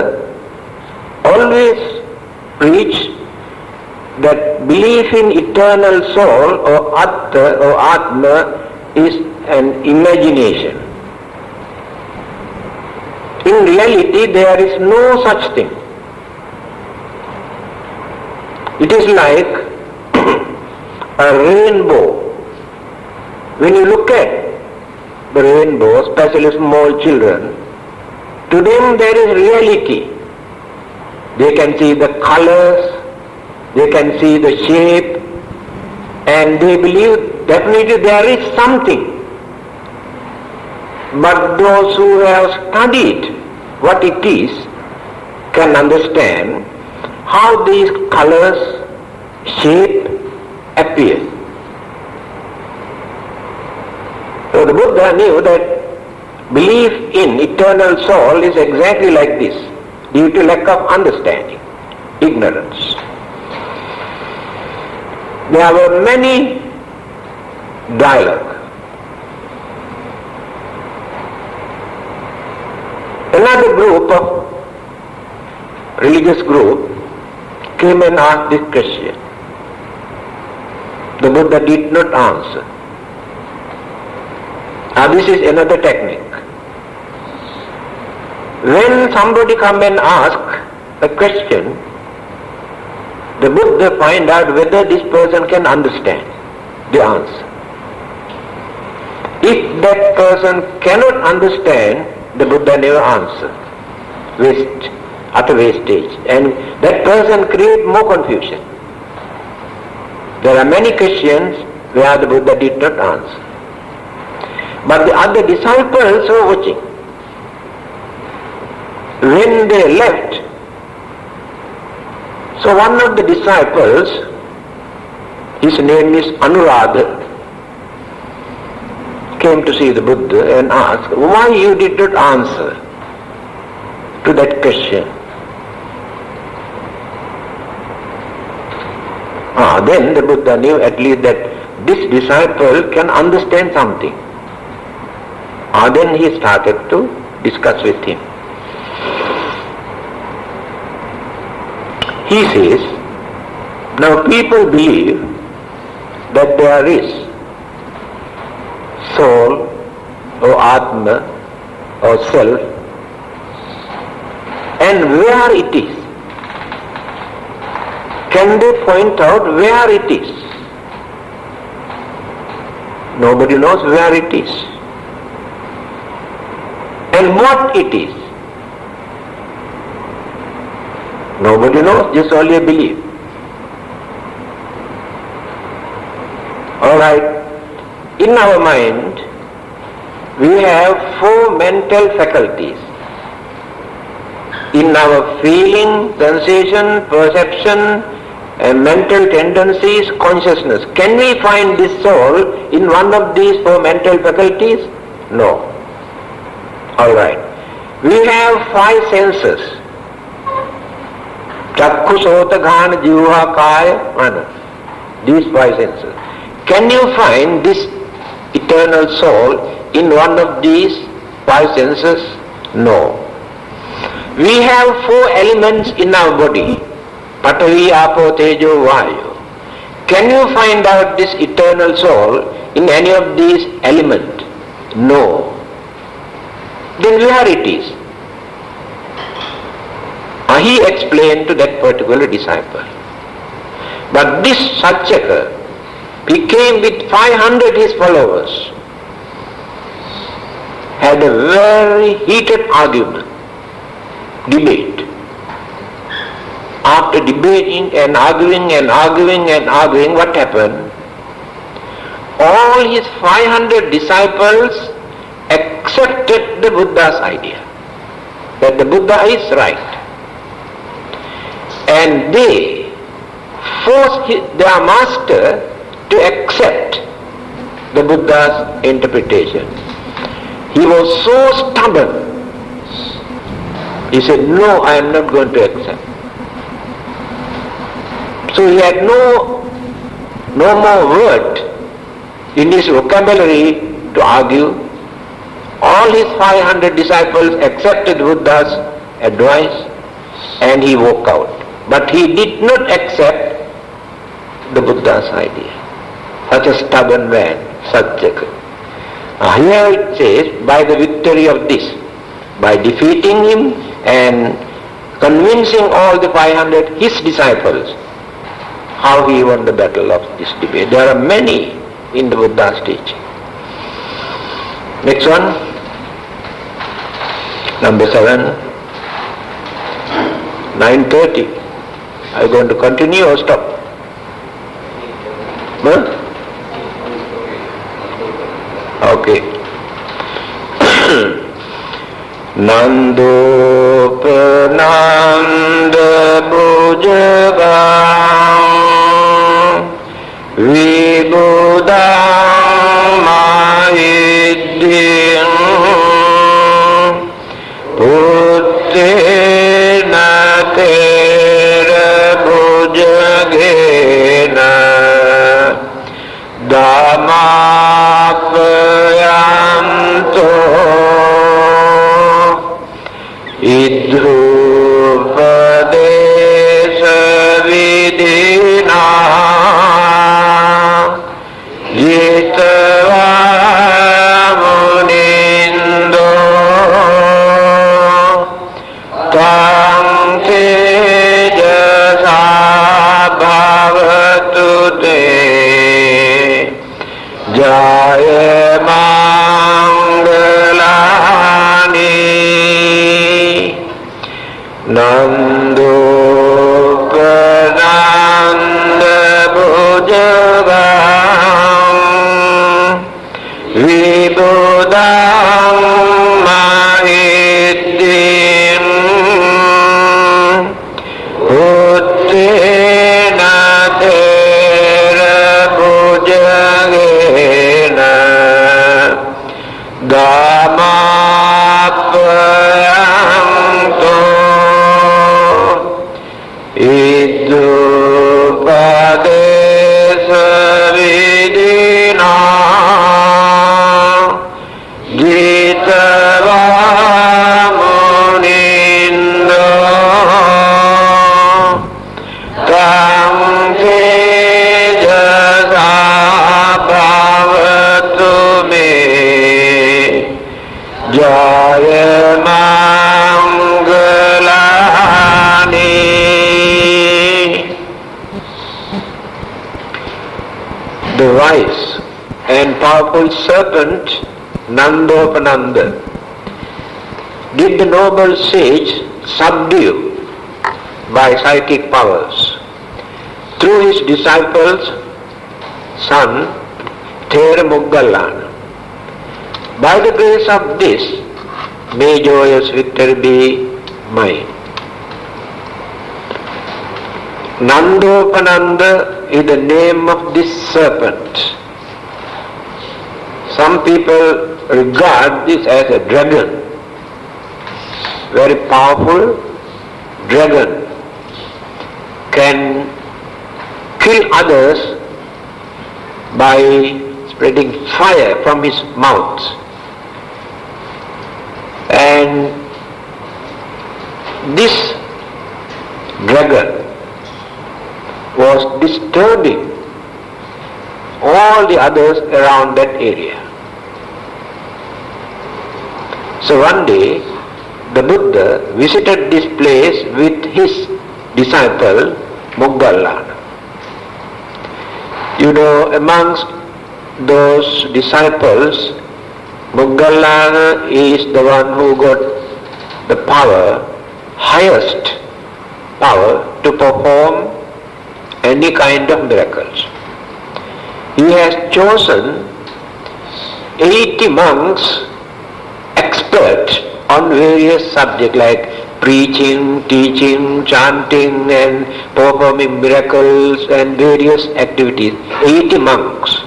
A: always preached that belief in eternal soul or Atta or Atma is an imagination. In reality, there is no such thing. It is like a rainbow. When you look at the rainbow, especially small children, to them there is reality. They can see the colors, they can see the shape, and they believe definitely there is something. But those who have studied what it is can understand how these colors, shape appear. So the Buddha knew that belief in eternal soul is exactly like this, due to lack of understanding, ignorance. There were many dialogues. Another religious group, came and asked this question. The Buddha did not answer. Now this is another technique. When somebody come and ask a question, the Buddha find out whether this person can understand the answer. If that person cannot understand, the Buddha never answer. Utter wastage. And that person create more confusion. There are many questions where the Buddha did not answer. But the other disciples were watching. When they left, so one of the disciples, his name is Anuradha, came to see the Buddha and asked, why you did not answer to that question? Then the Buddha knew at least that this disciple can understand something. Then he started to discuss with him. He says, now people believe that there is soul or Atma or self, and where it is. Can they point out where it is? Nobody knows where it is. And what it is? Nobody knows, just only a belief. Alright, in our mind, we have 4 mental faculties. In our feeling, sensation, perception, and mental tendencies, consciousness. Can we find this soul in one of these 4 mental faculties? No. Alright. We have 5 senses. Chakku, Sota, Ghana, Jiva, Kaya, Mana. These 5 senses. Can you find this eternal soul in one of these 5 senses? No. We have 4 elements in our body. Patavi, Apo, Tejo, Vayu. Can you find out this eternal soul in any of these elements? No. Then where it is? He explained to that particular disciple. But this Satchaka, he came with 500 his followers, had a very heated argument, debate. After debating and arguing, what happened? All his 500 disciples accepted the Buddha's idea, that the Buddha is right. And they forced their master to accept the Buddha's interpretation. He was so stubborn. He said, no, I am not going to accept. So he had no more word in his vocabulary to argue. All his 500 disciples accepted Buddha's advice and he walked out. But he did not accept the Buddha's idea. Such a stubborn man, Satchaka. Here it says, by the victory of this, by defeating him and convincing all the 500 his disciples, how he won the battle of this debate. There are many in the Buddha's teaching. Next one, number 7, 9:30. Are you going to continue or stop? Huh? Okay. Nandopananda bhujagam vibudam mahiddhim puttena tera bhujagena dhammapayanto idrupadesa vidina jitva munindo tam tejasa bhavatu te jaya mangalani Nandopananda bhujagam vibudam mahiddhim puttena tera bhujagena dhammapayanto idrupadesa vidina jitva munindo tam tejasa bhavatu me jaya mangalani. The wise and powerful serpent Nandopananda did the noble sage subdue by psychic powers through his disciple's son Theramuggalana. By the grace of this, may joyous victory be mine. Nandopananda is the name of this serpent. Some people regard this as a dragon, very powerful dragon, can kill others by spreading fire from his mouth. And this dragon was disturbing all the others around that area. So one day the Buddha visited this place with his disciple Moggallana. Amongst those disciples, Moggallana is the one who got the power, highest power to perform any kind of miracles. He has chosen 80 monks expert on various subjects like preaching, teaching, chanting and performing miracles and various activities. 80 monks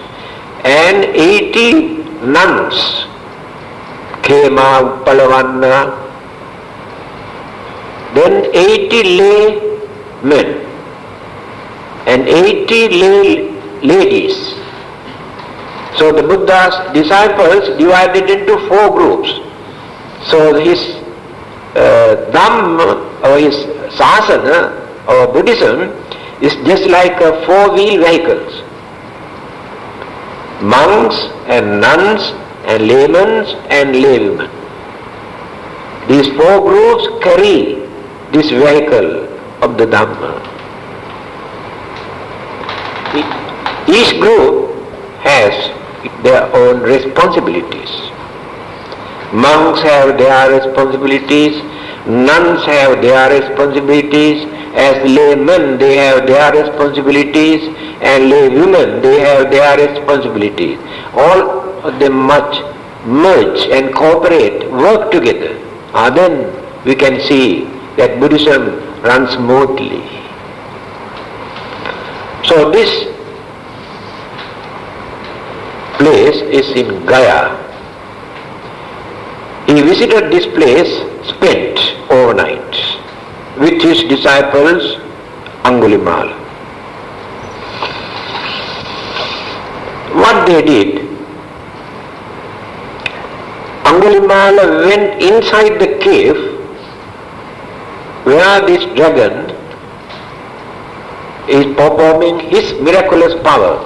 A: and 80 nuns, Khema, Palavanna, then 80 lay men and 80 lay ladies. So the Buddha's disciples divided into 4 groups. So his Dhamma or his Sasana or Buddhism is just like a 4-wheel vehicles. Monks and nuns and laymen and laywomen. These 4 groups carry this vehicle of the Dhamma. Each group has their own responsibilities. Monks have their responsibilities, nuns have their responsibilities, as laymen they have their responsibilities, and laywomen they have their responsibilities. All of them must merge and cooperate, work together. Then we can see that Buddhism runs smoothly. So this place is in Gaya. He visited this place, spent overnight with his disciples Angulimala. What they did, Angulimala went inside the cave where this dragon is performing his miraculous power.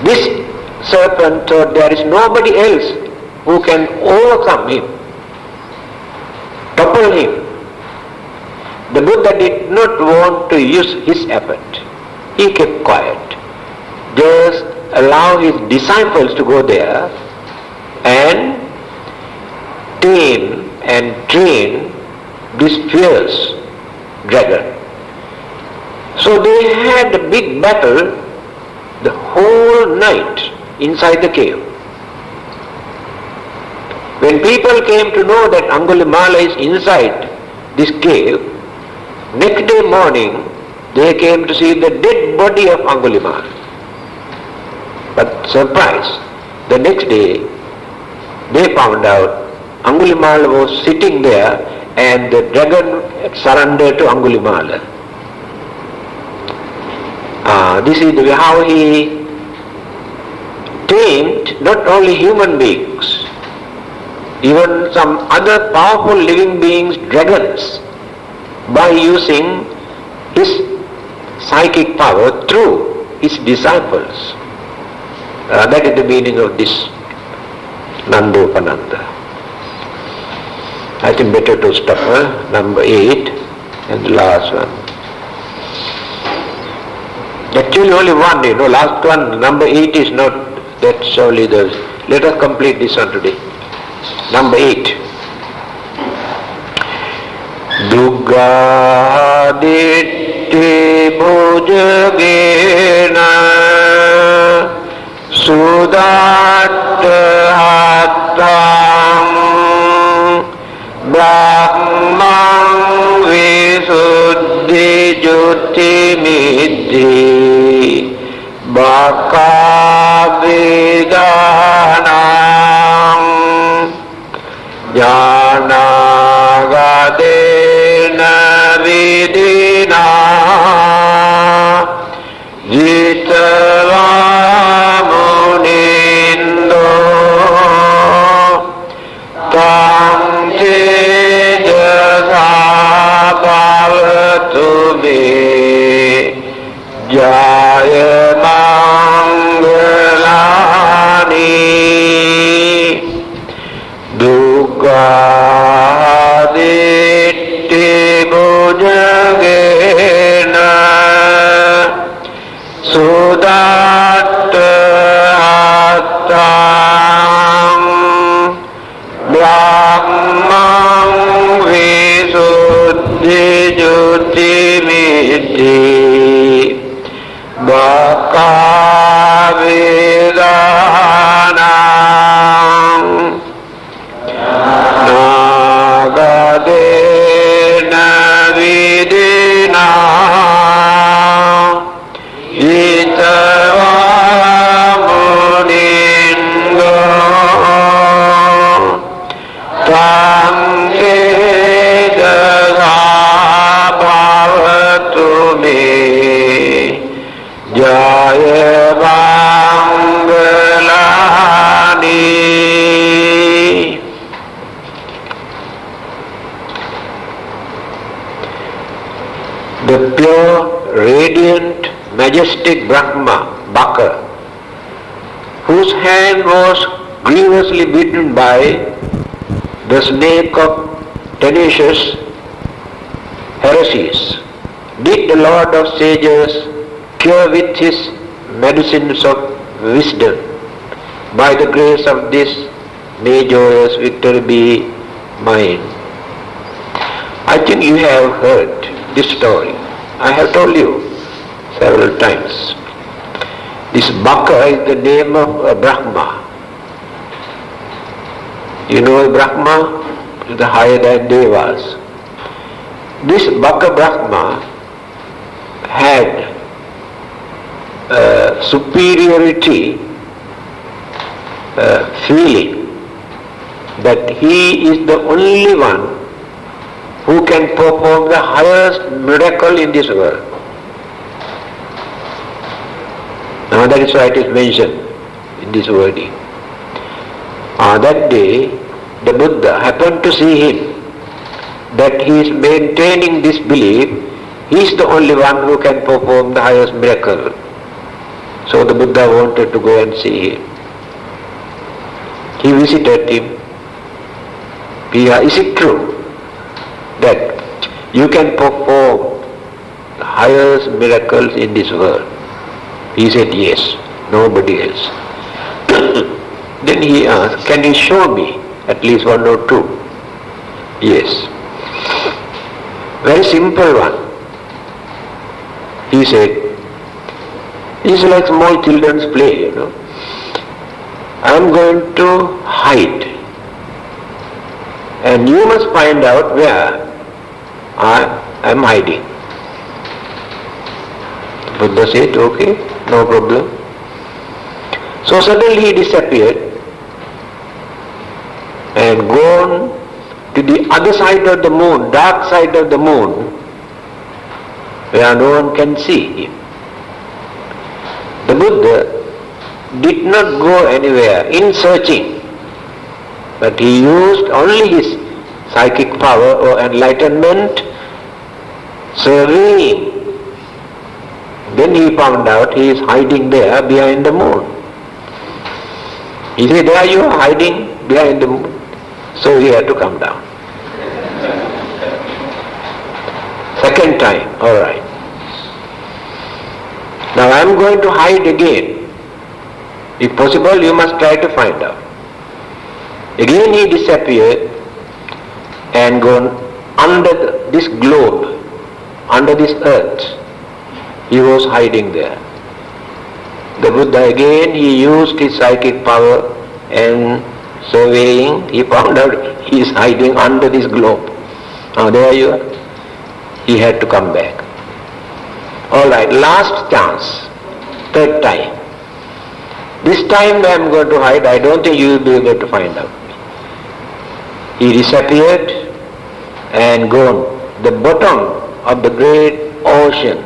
A: This serpent thought there is nobody else who can overcome him, topple him. The Buddha did not want to use his effort. He kept quiet. Just allow his disciples to go there and tame and train this fierce dragon. So they had a big battle the whole night inside the cave. When people came to know that Angulimala is inside this cave, next day morning they came to see the dead body of Angulimala. But surprise, the next day they found out Angulimala was sitting there and the dragon surrendered to Angulimala. This is how he tamed not only human beings, even some other powerful living beings, dragons, by using his psychic power through his disciples. That is the meaning of this Nandopananda. I think better to stop number 8 and the last one. Actually only one, last one, number 8 is not, that's only the, let us complete this one today. Number 8. Duggaditti bhujagena sudatta hattam brahman visuddhi jutti middhi baka vidanam janagadena vidina jitva munindo tam tejasa bhavatu me jaya mangalani dukkha majestic Brahma, Baka, whose hand was grievously bitten by the snake of tenacious heresies, did the Lord of Sages cure with his medicines of wisdom. By the grace of this, may joyous victory be mine. I think you have heard this story. I have told you several times. This Baka is the name of Brahma. You know Brahma is the higher than Devas. This Baka Brahma had superiority feeling that he is the only one who can perform the highest miracle in this world. Now that is why it is mentioned in this wording. That day the Buddha happened to see him, that he is maintaining this belief, he is the only one who can perform the highest miracle. So the Buddha wanted to go and see him. He visited him. Is it true that you can perform the highest miracles in this world? He said, yes, nobody else. Then he asked, can you show me at least one or two? Yes. Very simple one. He said, it's like small children's play, you know. I'm going to hide. And you must find out where I am hiding. Buddha said, okay, no problem. So suddenly he disappeared and gone to the other side of the moon, dark side of the moon, where no one can see him. The Buddha did not go anywhere in searching, but he used only his psychic power or enlightenment, surveying. Then he found out he is hiding there behind the moon. He said, there you are hiding behind the moon. So he had to come down. Second time, all right. Now I am going to hide again. If possible, you must try to find out. Again he disappeared and gone under this globe, under this earth. He was hiding there. The Buddha again, he used his psychic power and surveying, he found out he is hiding under this globe. Now there you are. He had to come back. All right, last chance, third time. This time I am going to hide, I don't think you will be able to find out. He disappeared and gone. The bottom of the great ocean.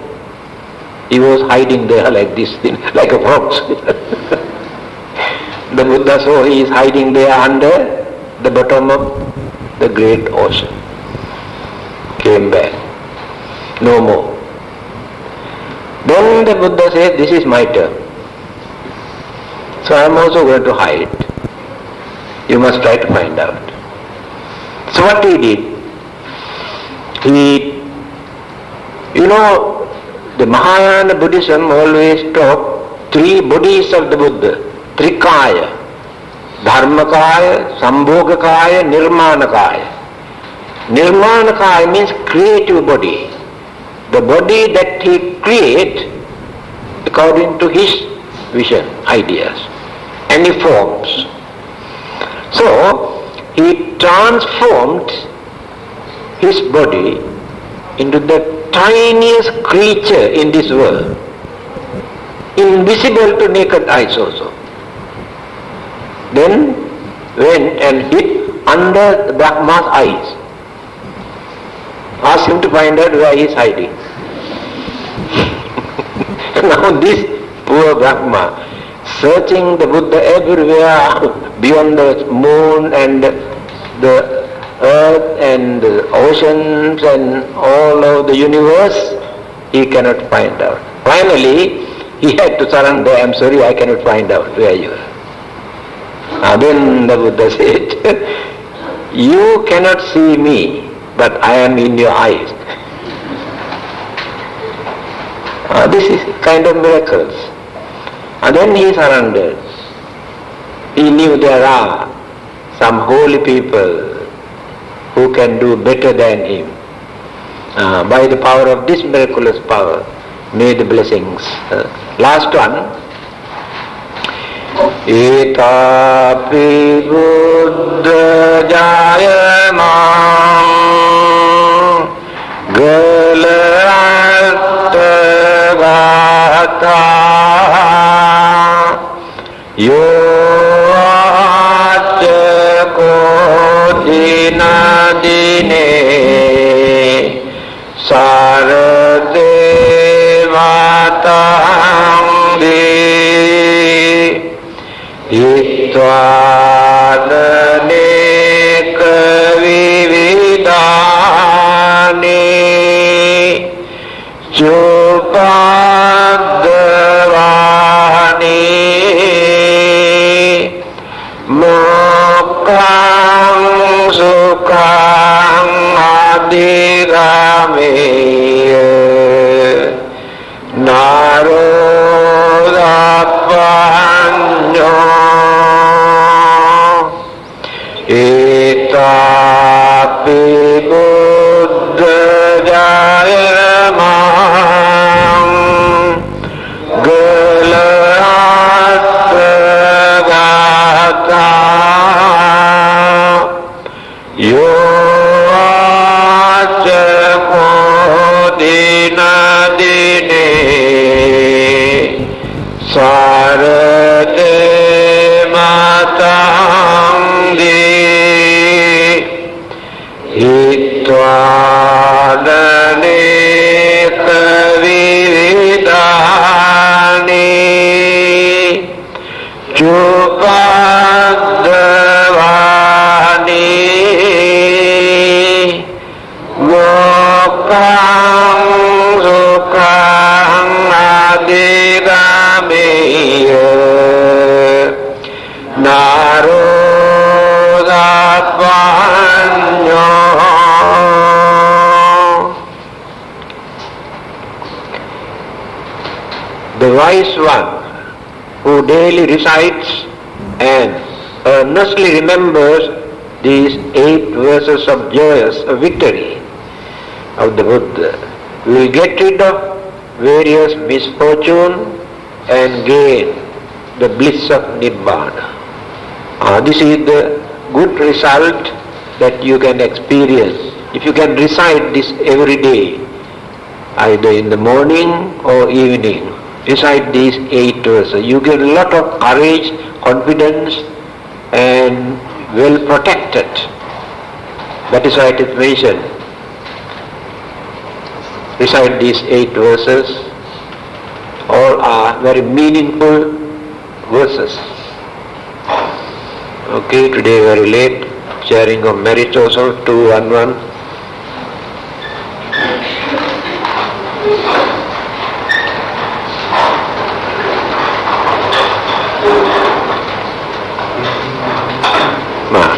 A: He was hiding there like this thing, like a fox. The Buddha saw he is hiding there under the bottom of the great ocean. Came back. No more. Then the Buddha said, this is my turn. So I am also going to hide. You must try to find out. So what he did? The Mahayana Buddhism always taught three bodies of the Buddha, Trikaya, Dharmakaya, Sambhogakaya, Nirmanakaya. Nirmanakaya means creative body. The body that he creates according to his vision, ideas, and he forms. So, he transformed his body into the tiniest creature in this world, invisible to naked eyes also. Then went and hid under Brahma's eyes. Asked him to find out where he is hiding. Now this poor Brahma, searching the Buddha everywhere, beyond the moon and the earth and the oceans and all of the universe, he cannot find out. Finally, he had to surrender. I'm sorry, I cannot find out where you are. Then the Buddha said, you cannot see me, but I am in your eyes. This is kind of miracles. And then he surrendered. He knew there are some holy people who can do better than him. By the power of this miraculous power, may the blessings. Last one. Etapi Buddha Jayamam Galata Gata Yo Kodina Dine Sarade Vatangdi Itvalane Kavividani Chupadavani Mokang Sukang Adhirameya Narodapanyo Etapi Buddha Jayamam Galata Gata Yo Kodina Dine Sarate Matangdi Itvalane Kavividani Chupadavani Mokang Sukang Adhirameya Narodapanyo. The wise one who daily recites and earnestly remembers these 8 verses of joyous victory of the Buddha will get rid of various misfortune and gain the bliss of Nibbana. This is the good result that you can experience if you can recite this every day, either in the morning or evening. Recite these 8 verses. You get a lot of courage, confidence, and well protected. That is why it is mentioned. Recite these 8 verses. All are very meaningful verses. Okay, today very late. Sharing of merits also, 211.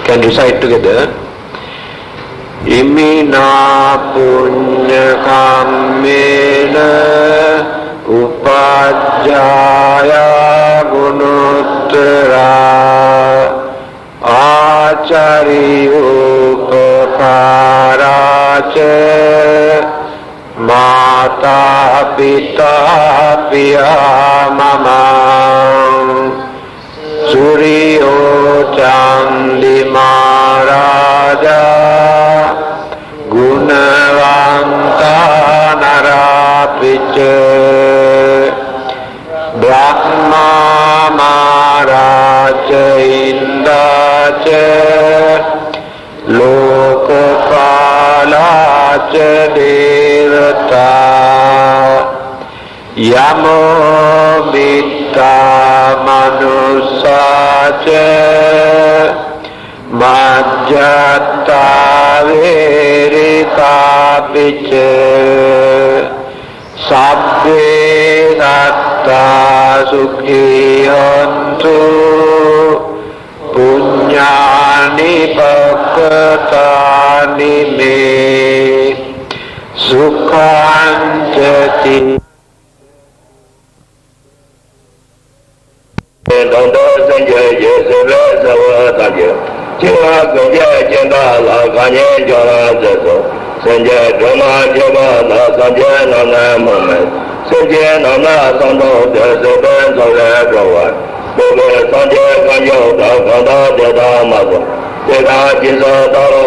A: Can recite together. Imina punya kammena upajjaya gunuttara acari upakaraca mata pita piya mamang Suryo Candi Maharaja Gunavanta Narapica Brahma Maharaja Indaca Lokapalaca Devata Yamo Mitta Manusaca Majjata Verita Pica Sabbe satta sukhiyantu punyani pakatani me sukhanjati. Danda sanje yesebe savatanje jiva sanje jenda la kanye jara zeso sanje dhamma jiva la sanje nana mame sanje nana sando desebe sanje gawan bebe sanje kanyo da kanda deda mazo deda jisa daro